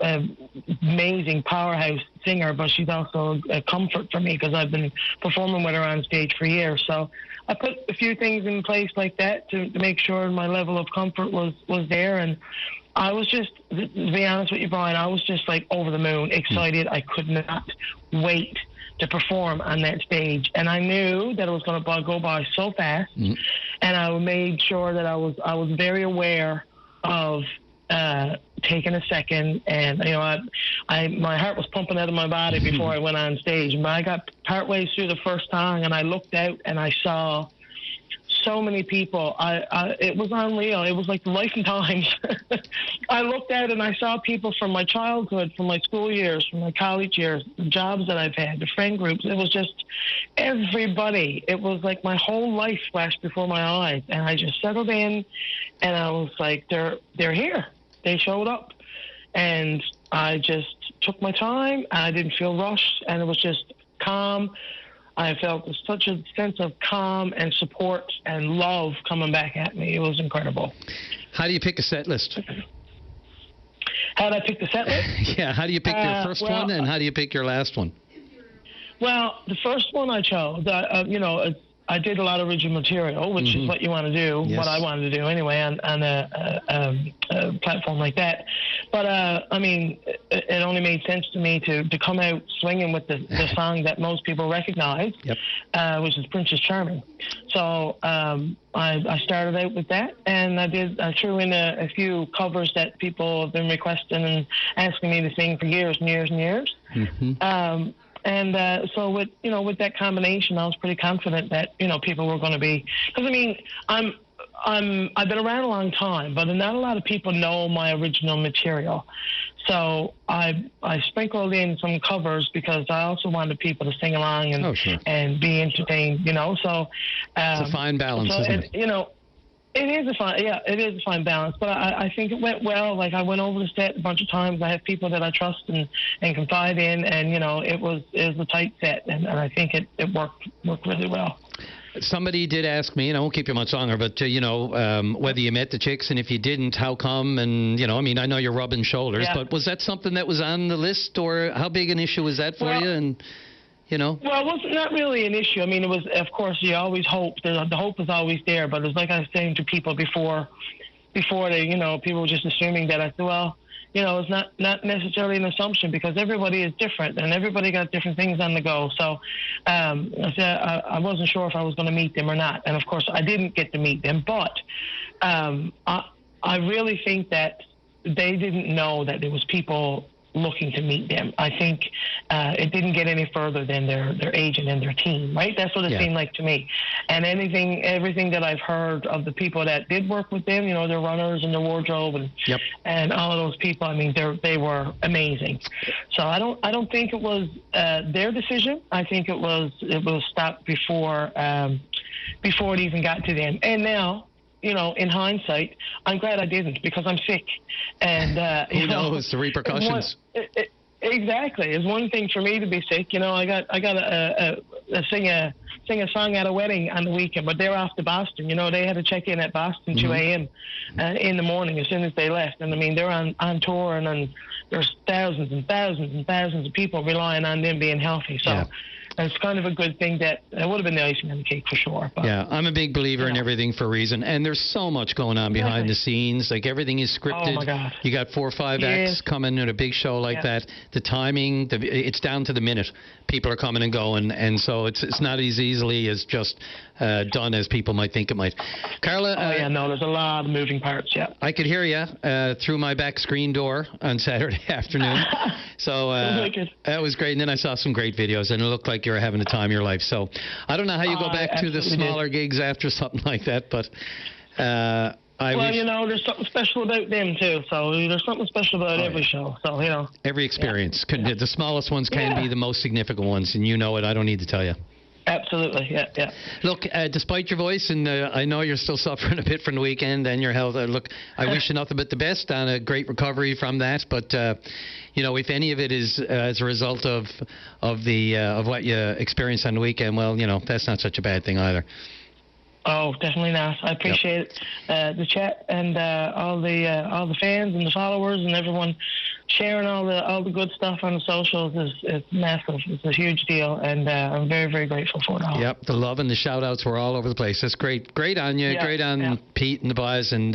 amazing powerhouse singer, but she's also a comfort for me because I've been performing with her on stage for years. So I put a few things in place like that to make sure my level of comfort was there. And I was just, to be honest with you, Brian, I was just like over the moon, excited. I could not wait to perform on that stage, and I knew that it was going to go by so fast. And I made sure that I was very aware of taking a second, and my heart was pumping out of my body before I went on stage. But I got partway through the first song, and I looked out and I saw so many people. It was unreal. It was like the life and times. I looked at it and I saw people from my childhood, from my school years, from my college years, the jobs that I've had, the friend groups. It was just everybody. It was like my whole life flashed before my eyes, and I just settled in, and I was like, they're here. They showed up, and I just took my time. I didn't feel rushed, and it was just calm. I felt such a sense of calm and support and love coming back at me. It was incredible. How do you pick a set list? How did I pick the set list? Yeah, how do you pick your first one, and how do you pick your last one? Well, the first one I chose, I did a lot of original material, which is what you want to do, what I wanted to do anyway on a platform like that. But, it only made sense to me to come out swinging with the song that most people recognize, which is Princess Charming. So I started out with that, and I threw in a few covers that people have been requesting and asking me to sing for years and years and years. And so with that combination, I was pretty confident that, people were going to be, because I've been around a long time, but not a lot of people know my original material. So I sprinkled in some covers because I also wanted people to sing along and be entertained, So it's a fine balance, isn't it? It is a fine balance, but I think it went well. Like, I went over the set a bunch of times. I have people that I trust and confide in, and it was a tight set, and I think it worked really well. Somebody did ask me, and I won't keep you much longer, but whether you met the chicks, and if you didn't, how come? And I know you're rubbing shoulders, but was that something that was on the list, or how big an issue was that for you? And Well, it was not really an issue. I mean, it was, of course, you always hope. The hope is always there. But it's like I was saying to people before they, people were just assuming that. I said, well, it's not necessarily an assumption, because everybody is different and everybody got different things on the go. So I said I wasn't sure if I was going to meet them or not. And, of course, I didn't get to meet them. But I really think that they didn't know that there was people looking to meet them. I think it didn't get any further than their agent and their team, right? That's what it seemed like to me. And everything that I've heard of the people that did work with them, their runners and their wardrobe and all of those people, I mean, they were amazing. So I don't think it was their decision. I think it was stopped before it even got to them. And now, in hindsight, I'm glad I didn't, because I'm sick. And who knows the repercussions? Exactly. It's one thing for me to be sick. I got to sing a song at a wedding on the weekend, but they're off to Boston. They had to check in at Boston 2 a.m. In the morning as soon as they left. And I mean, they're on tour, and then there's thousands and thousands and thousands of people relying on them being healthy. So. And it's kind of a good thing that it would have been the icing on the cake for sure. But, I'm a big believer in everything for a reason. And there's so much going on behind the scenes. Like, everything is scripted. Oh, my God. You got 4 or 5 acts coming at a big show like that. The timing, it's down to the minute. People are coming and going. And so it's not as easily as just done as people might think it might. Carla? There's a lot of moving parts, I could hear you through my back screen door on Saturday afternoon. So that was great. And then I saw some great videos, and it looked like you were having the time of your life. So I don't know how you go back to the smaller gigs after something like that, but there's something special about them too. So there's something special about every show. So every experience. The smallest ones can be the most significant ones, and it. I don't need to tell you. Absolutely, yeah. Look, despite your voice, and I know you're still suffering a bit from the weekend and your health, I wish you nothing but the best on a great recovery from that. But, if any of it is as a result of what you experienced on the weekend, well, that's not such a bad thing either. Oh, definitely not. I appreciate the chat and all the fans and the followers and everyone sharing all the good stuff on the socials is massive. It's a huge deal, and I'm very, very grateful for it all. Yep, the love and the shout-outs were all over the place. That's great. Great on you. Great on Pete and the boys, and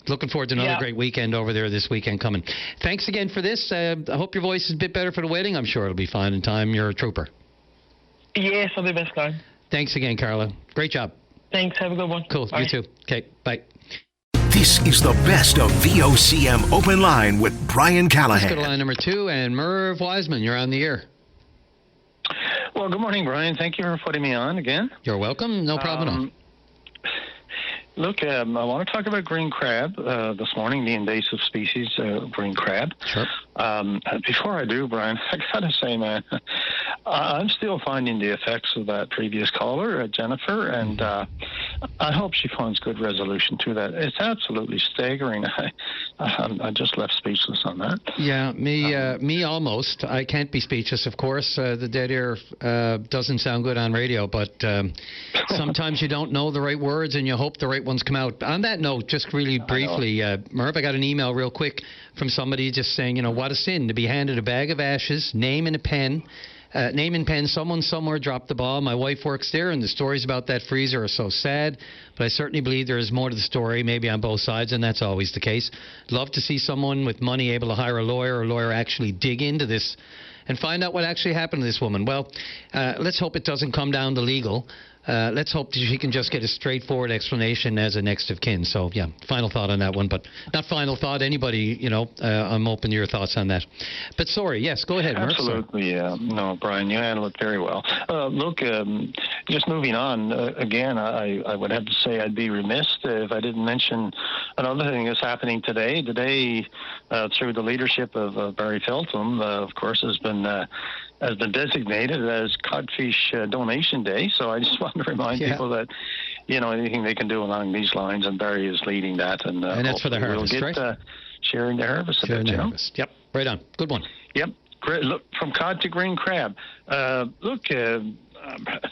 looking forward to another great weekend over there this weekend coming. Thanks again for this. I hope your voice is a bit better for the wedding. I'm sure it'll be fine in time. You're a trooper. Yes, I'll be best guy. Thanks again, Carla. Great job. Thanks. Have a good one. Cool. Bye. You too. Okay. Bye. This is the best of VOCM Open Line with Brian Callahan. Let's go to line number 2, and Merv Wiseman, you're on the air. Well, good morning, Brian. Thank you for putting me on again. You're welcome. No problem at all. Look, I want to talk about green crab this morning, the invasive species green crab. Sure. Before I do, Brian, I got to say, man, I'm still finding the effects of that previous caller, Jennifer, and I hope she finds good resolution to that. It's absolutely staggering. I just left speechless on that. Yeah, me almost. I can't be speechless, of course. The dead air doesn't sound good on radio, but sometimes you don't know the right words and you hope the right ones come out. On that note, just really briefly, Murph, I got an email real quick from somebody just saying, what a sin to be handed a bag of ashes, name and pen, someone somewhere dropped the ball. My wife works there, and the stories about that freezer are so sad, but I certainly believe there is more to the story, maybe on both sides, and that's always the case. Love to see someone with money able to hire a lawyer actually dig into this and find out what actually happened to this woman. Well, let's hope it doesn't come down to legal. Let's hope that she can just get a straightforward explanation as a next of kin. So, yeah, final thought on that one. But not final thought, anybody, I'm open to your thoughts on that. But sorry, yes, go ahead, Murph. Absolutely, no, Brian, you handled it very well. Look, just moving on, again, I would have to say I'd be remiss if I didn't mention another thing that's happening today. Today, through the leadership of Barry Feltham, of course, has been designated as Codfish Donation Day. So I just want to remind people that, anything they can do along these lines, and Barry is leading that. And that's for the harvest, we'll get, right? Sharing the harvest sharing the harvest. Yep, right on. Good one. Yep. Great. Look, from cod to green crab.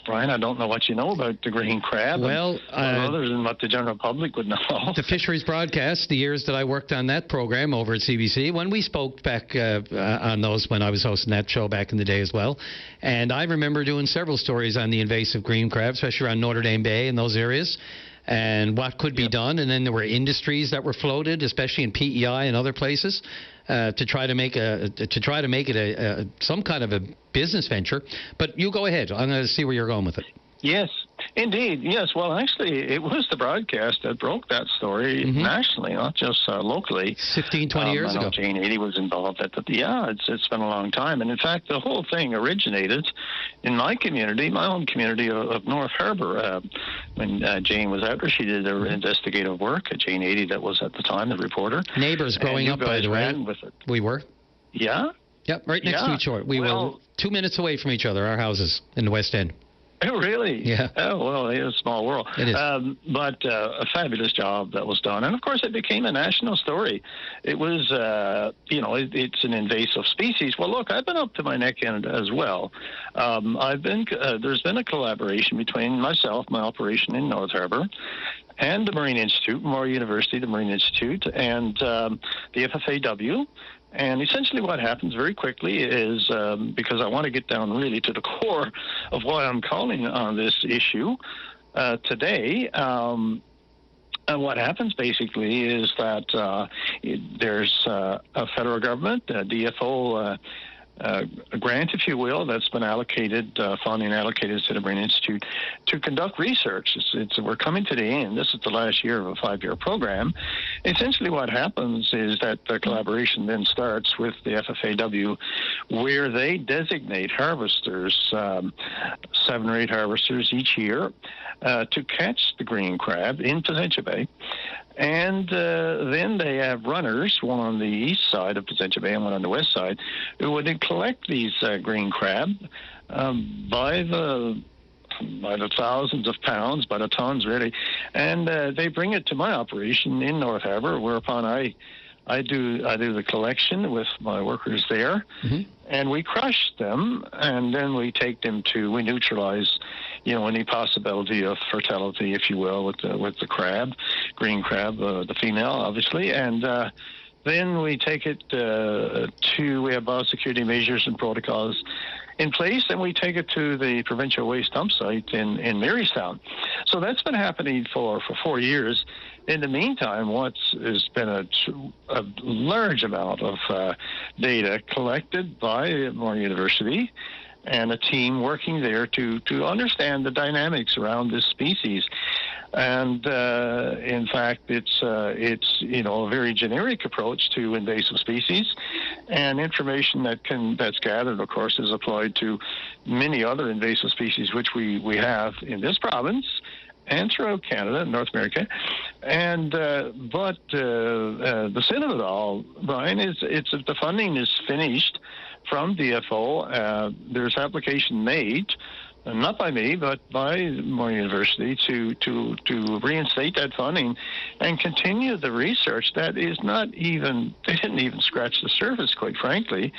Brian, I don't know what you know about the green crab. Well, other than what the general public would know. The fisheries broadcast, the years that I worked on that program over at CBC, when we spoke back on those, when I was hosting that show back in the day as well. And I remember doing several stories on the invasive green crab, especially around Notre Dame Bay and those areas, and what could be done. And then there were industries that were floated, especially in PEI and other places, to try to make it some kind of a business venture. But you go ahead. I'm going to see where you're going with it. Yes, indeed. Yes. Well, actually, it was the broadcast that broke that story nationally, not just locally. 15, 20 years ago. Jane 80 was involved at that. Yeah, it's been a long time. And in fact, the whole thing originated in my community, my own community of North Harbour. When Jane was out there, she did her investigative work at Jane 80, that was at the time the reporter. Neighbors growing up, by the way. With it. We were. Yeah? Yep, right next to each other. We were 2 minutes away from each other, our houses in the West End. Oh, really? Yeah. Oh, well, it's a small world. It is. But a fabulous job that was done. And, of course, it became a national story. It was, it's an invasive species. Well, look, I've been up to my neck in it as well. There's been a collaboration between myself, my operation in North Harbour, and the Marine Institute, Memorial University, the Marine Institute, and the FFAW. And essentially what happens very quickly is, because I want to get down really to the core of why I'm calling on this issue today, and what happens basically is that there's a federal government, a DFO a grant, if you will, that's been allocated, funding allocated to the Marine Institute to conduct research. We're coming to the end. This is the last year of a 5-year program. Essentially what happens is that the collaboration then starts with the FFAW, where they designate harvesters, 7 or 8 harvesters each year, to catch the green crab in Placentia Bay. And then they have runners, one on the east side of Placentia Bay and one on the west side, who would then collect these green crab by the thousands of pounds, by the tons really, and they bring it to my operation in North Harbour, whereupon I do the collection with my workers there, and we crush them, and then we take them we neutralize, any possibility of fertility, if you will, with the crab, green crab, the female, obviously, and then we take it we have biosecurity measures and protocols in place, and we take it to the provincial waste dump site in Marystown. So that's been happening for 4 years. In the meantime, has been a large amount of data collected by Memorial University and a team working there to understand the dynamics around this species. And in fact, it's a very generic approach to invasive species, and information that's gathered, of course, is applied to many other invasive species which we have in this province and throughout Canada and North America. And but the sin of it all, Brian, is if the funding is finished from DFO, there's application made, not by me, but by Moore University, to reinstate that funding and continue the research that is not even, they didn't even scratch the surface, quite frankly.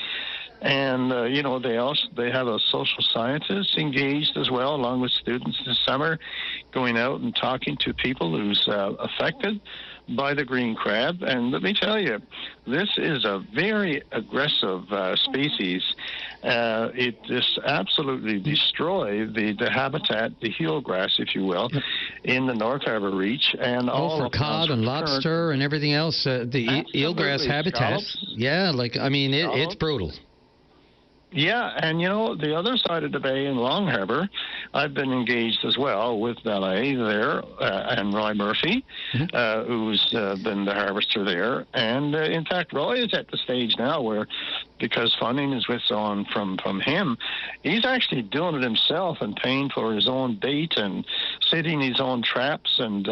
And, they have a social scientist engaged as well, along with students this summer, going out and talking to people who's affected by the green crab. And let me tell you, this is a very aggressive species. It just absolutely destroys the habitat, the eelgrass, if you will, in the North Harbour Reach. And all for cod and lobster and everything else, the eelgrass habitat. Yeah, it's brutal. Yeah, and the other side of the bay in Long Harbour, I've been engaged as well with Ballet there and Roy Murphy, who's been the harvester there. And in fact, Roy is at the stage now where, because funding is withdrawn from him, he's actually doing it himself and paying for his own bait and setting his own traps. And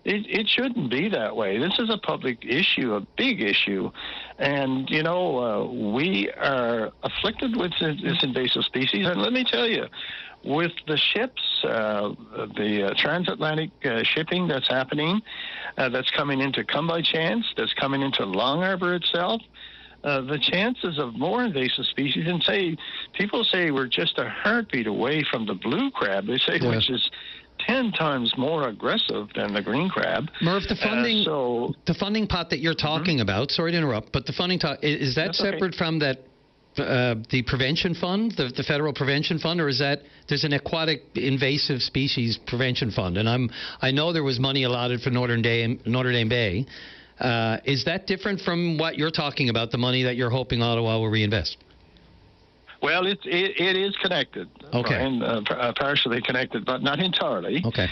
it shouldn't be that way. This is a public issue, a big issue. And, we are afflicted with this invasive species. And let me tell you, with the ships, the transatlantic shipping that's happening, that's coming into Come By Chance, that's coming into Long Harbour itself, the chances of more invasive species, and people say we're just a heartbeat away from the blue crab, they say, which is 10 times more aggressive than the green crab. Murph, the funding pot that you're talking about, sorry to interrupt, but the funding is that separate from that the prevention fund, the federal prevention fund, or is that there's an aquatic invasive species prevention fund? And I know there was money allotted for Notre Dame Bay. Is that different from what you're talking about, the money that you're hoping Ottawa will reinvest? Well, it is connected, okay, and partially connected, but not entirely. Okay.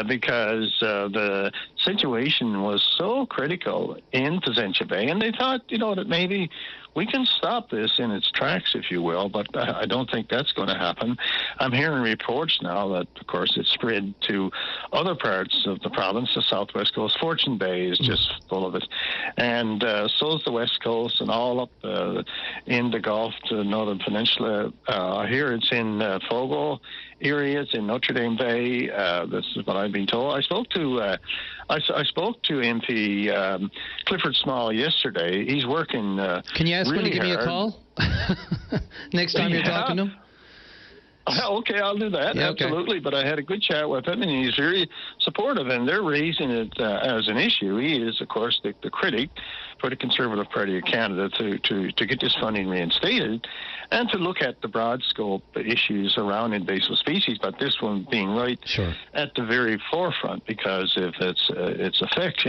Because the situation was so critical in Placentia Bay, and they thought, that maybe we can stop this in its tracks, if you will, but I don't think that's going to happen. I'm hearing reports now that, of course, it's spread to other parts of the province, the southwest coast. Fortune Bay is just full of it. And so is the west coast and all up in the Gulf to Northern Peninsula. Here it's in Fogo areas, in Notre Dame Bay. This is what I've been told. I spoke to MP Clifford Small yesterday. He's working Can you ask really him to give me a call next time you're talking to him? Okay, I'll do that. Yeah, absolutely. But I had a good chat with him, and he's very supportive, and they're raising it as an issue. He is, of course, the critic for the Conservative Party of Canada to get this funding reinstated and to look at the broad scope issues around invasive species, but this one being right at the very forefront because of its effect,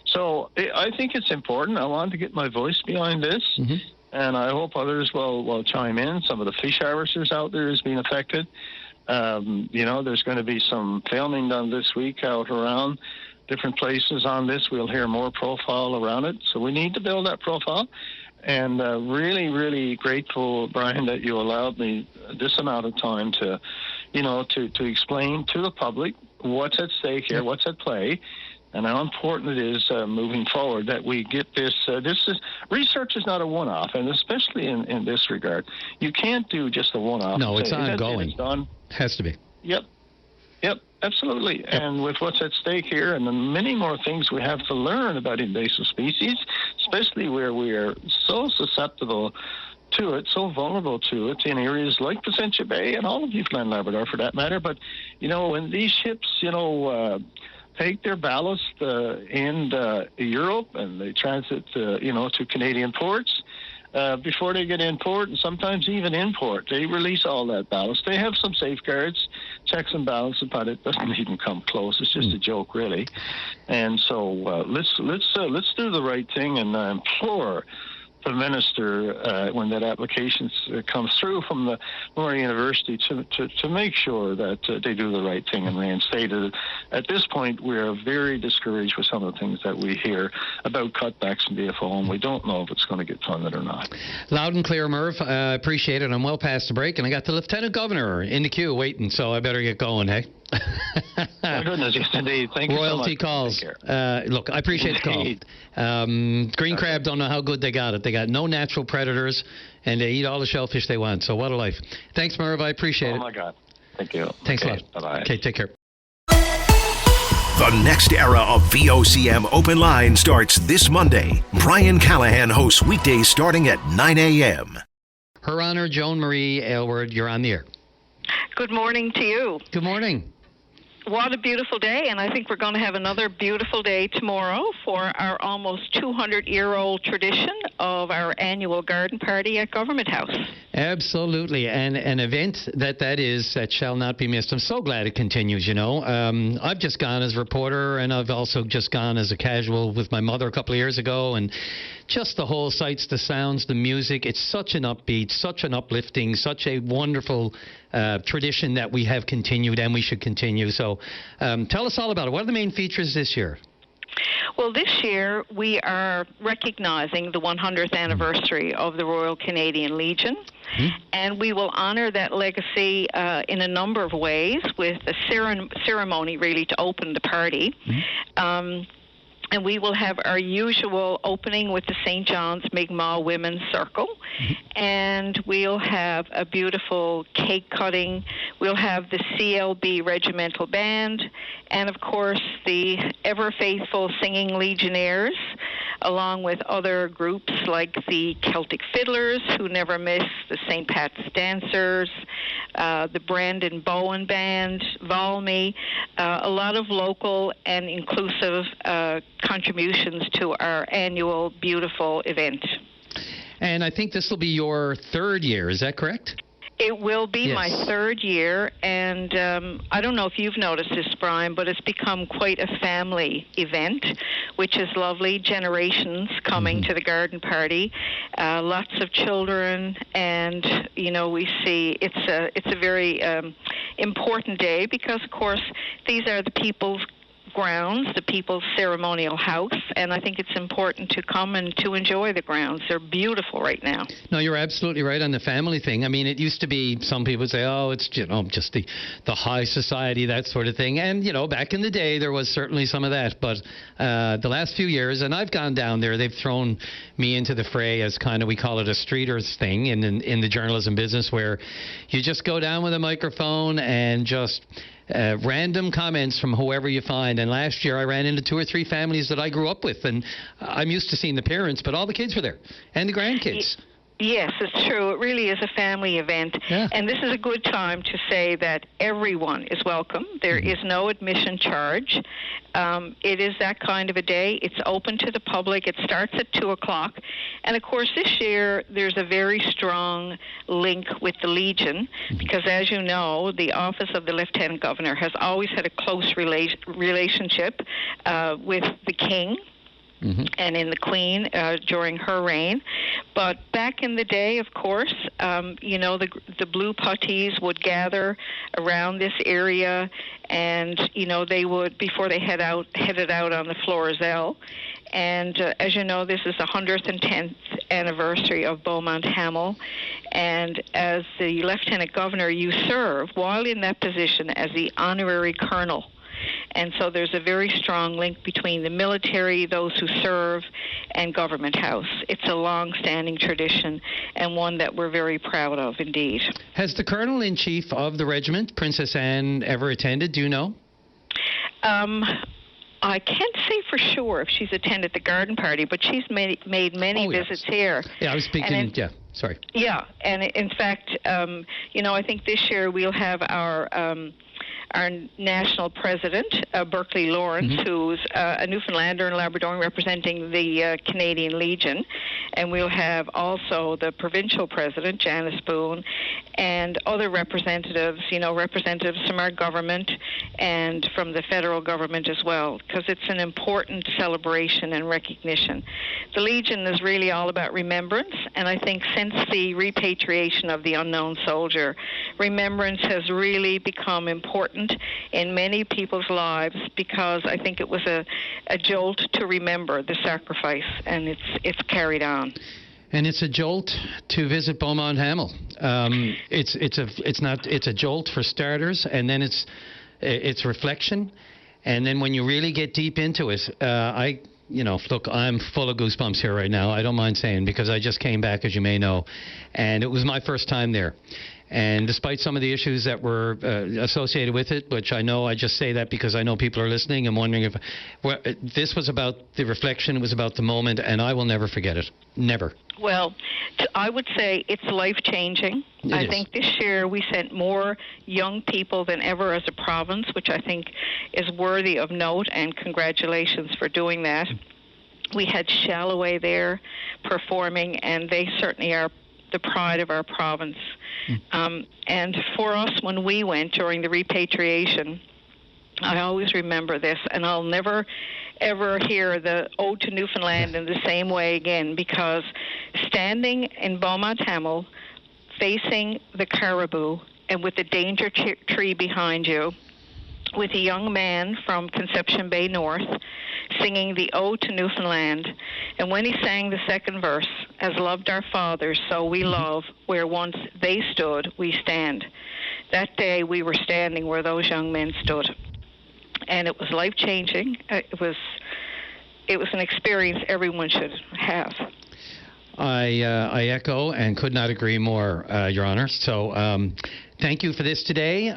So I think it's important. I wanted to get my voice behind this. Mm-hmm. And I hope others will chime in. Some of the fish harvesters out there is being affected. There's going to be some filming done this week out around different places on this. We'll hear more profile around it. So we need to build that profile. And really, really grateful, Brian, that you allowed me this amount of time to explain to the public what's at stake here, what's at play, and how important it is moving forward that we get this. Research is not a one-off, and especially in this regard, you can't do just a one-off. No, it's ongoing. It's done. Has to be. Yep, absolutely. Yep. And with what's at stake here, and the many more things we have to learn about invasive species, especially where we are so susceptible to it, so vulnerable to it in areas like Placentia Bay and all of Newfoundland and Labrador for that matter. But, when these ships, take their ballast in Europe and they transit, to Canadian ports. Before they get in port, and sometimes even in port, they release all that ballast. They have some safeguards, checks and balances, but it doesn't even come close. It's just a joke, really. And so let's do the right thing, and I implore the minister when that application comes through from the Memorial University to make sure that they do the right thing and reinstate it. At this point, we are very discouraged with some of the things that we hear about cutbacks in BFO, and we don't know if it's going to get funded or not. Loud and clear, Merv. Appreciate it. I'm well past the break, and I got the Lieutenant Governor in the queue waiting, so I better get going, hey? My goodness, yes, indeed. Thank you so much. Royalty calls. Look, I appreciate the call. Green crab don't know how good they got it. They got no natural predators, and they eat all the shellfish they want. So what a life. Thanks, Merv. I appreciate it. Oh, my God. Thank you. Thanks a lot. Bye-bye. Okay, take care. The next era of VOCM Open Line starts this Monday. Brian Callahan hosts weekdays starting at 9 a.m. Her Honor, Joan Marie Aylward, you're on the air. Good morning to you. Good morning. What a beautiful day, and I think we're going to have another beautiful day tomorrow for our almost 200-year-old tradition of our annual garden party at Government House. Absolutely, and an event that shall not be missed. I'm so glad it continues, you know. I've just gone as a reporter, and I've also just gone as a casual with my mother a couple of years ago, and just the whole sights, the sounds, the music. It's such an upbeat, such an uplifting, such a wonderful tradition that we have continued and we should continue. So tell us all about it. What are the main features this year? Well, this year we are recognizing the 100th anniversary of the Royal Canadian Legion, and we will honor that legacy in a number of ways with a ceremony really to open the party. And we will have our usual opening with the St. John's Mi'kmaq Women's Circle. And we'll have a beautiful cake cutting. We'll have the CLB Regimental Band. And, of course, the ever-faithful Singing Legionnaires, along with other groups like the Celtic Fiddlers, who never miss, the St. Pat's Dancers, the Brandon Bowen Band, Valmy, a lot of local and inclusive contributions to our annual beautiful event. And I think this will be your third year, is that correct? It will be Yes. my third year, and I don't know if you've noticed this, Brian, but it's become quite a family event, which is lovely. Generations coming to the garden party, lots of children, and you know we see it's a very important day because, of course, these are the people's grounds, the people's ceremonial house, and I think it's important to come and to enjoy the grounds. They're beautiful right now. No, you're absolutely right on the family thing. I mean, it used to be, some people say, oh, it's, you know, just the high society, that sort of thing. And, you know, back in the day, there was certainly some of that. But the last few years, and I've gone down there, they've thrown me into the fray as kind of, we call it a streeters thing in the journalism business, where you just go down with a microphone and just random comments from whoever you find. And last year I ran into 2 or 3 families that I grew up with, and I'm used to seeing the parents, but all the kids were there, and the grandkids. Yes, it's true. It really is a family event. Yeah. And this is a good time to say that everyone is welcome. There is no admission charge. It is that kind of a day. It's open to the public. It starts at 2 o'clock. And, of course, this year there's a very strong link with the Legion because, as you know, the Office of the Lieutenant Governor has always had a close relationship with the King. And in the Queen during her reign. But back in the day, of course, you know, the blue puttees would gather around this area, and, you know, they would, before they headed out on the Florizel. And as you know, this is the 110th anniversary of Beaumont Hamel. And as the Lieutenant Governor, you serve, while in that position, as the honorary colonel. And so there's a very strong link between the military, those who serve, and Government House. It's a long-standing tradition and one that we're very proud of indeed. Has the Colonel-in-Chief of the regiment, Princess Anne, ever attended? Do you know? I can't say for sure if she's attended the garden party, but she's made many visits here. Yeah, I was speaking, sorry. Yeah, and in fact, you know, I think this year we'll have our national president, Berkeley Lawrence, who's a Newfoundlander and Labradorian representing the Canadian Legion. And we'll have also the provincial president, Janice Boone, and other representatives, you know, representatives from our government and from the federal government as well, because it's an important celebration and recognition. The Legion is really all about remembrance, and I think since the repatriation of the unknown soldier, remembrance has really become important in many people's lives, because I think it was a jolt to remember the sacrifice, and it's carried on. And it's a jolt to visit Beaumont Hamel. It's a jolt for starters, and then it's reflection, and then when you really get deep into it, look, I'm full of goosebumps here right now. I don't mind saying, because I just came back, as you may know, and it was my first time there. And despite some of the issues that were associated with it, which I know, I just say that because I know people are listening and wondering if this was about the reflection, it was about the moment, and I will never forget it. Never. Well, I would say it's life-changing. I think this year we sent more young people than ever as a province, which I think is worthy of note, and congratulations for doing that. We had Shalloway there performing, and they certainly are the pride of our province. And for us, when we went during the repatriation, I always remember this, and I'll never ever hear the Ode to Newfoundland in the same way again, because standing in Beaumont Hamel, facing the caribou, and with the danger tree behind you, with a young man from Conception Bay North singing the Ode to Newfoundland. And when he sang the second verse, as loved our fathers, so we love, where once they stood, we stand. That day we were standing where those young men stood. And it was life-changing. It was an experience everyone should have. I echo and could not agree more, Your Honor. So thank you for this today.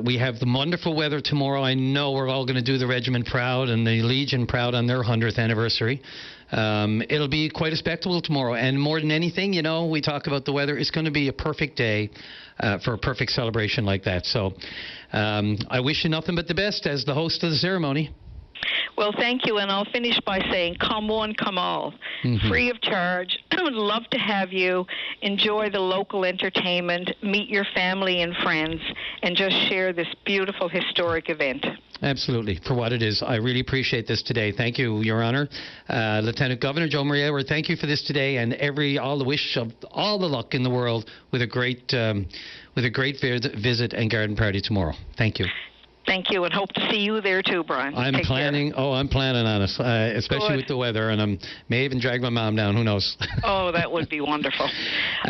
We have the wonderful weather tomorrow. I know we're all going to do the regiment proud and the Legion proud on their 100th anniversary. It'll be quite a spectacle tomorrow. And more than anything, we talk about the weather. It's going to be a perfect day for a perfect celebration like that. So I wish you nothing but the best as the host of the ceremony. Well, thank you, and I'll finish by saying, come one, come all. Free of charge. I would love to have you enjoy the local entertainment, meet your family and friends, and just share this beautiful historic event. Absolutely, for what it is. I really appreciate this today. Thank you, Your Honor. Lieutenant Governor Joe Marie Edward, thank you for this today, and all the wish of all the luck in the world with a great visit and garden party tomorrow. Thank you. Thank you, and hope to see you there too, Brian. I'm planning on it, especially Good. with the weather, and I may even drag my mom down. Who knows? Oh, that would be wonderful.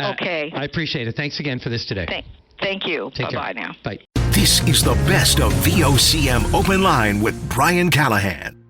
Okay. I appreciate it. Thanks again for this today. Thank you. Take care. Bye-bye now. Bye. This is the best of VOCM Open Line with Brian Callahan.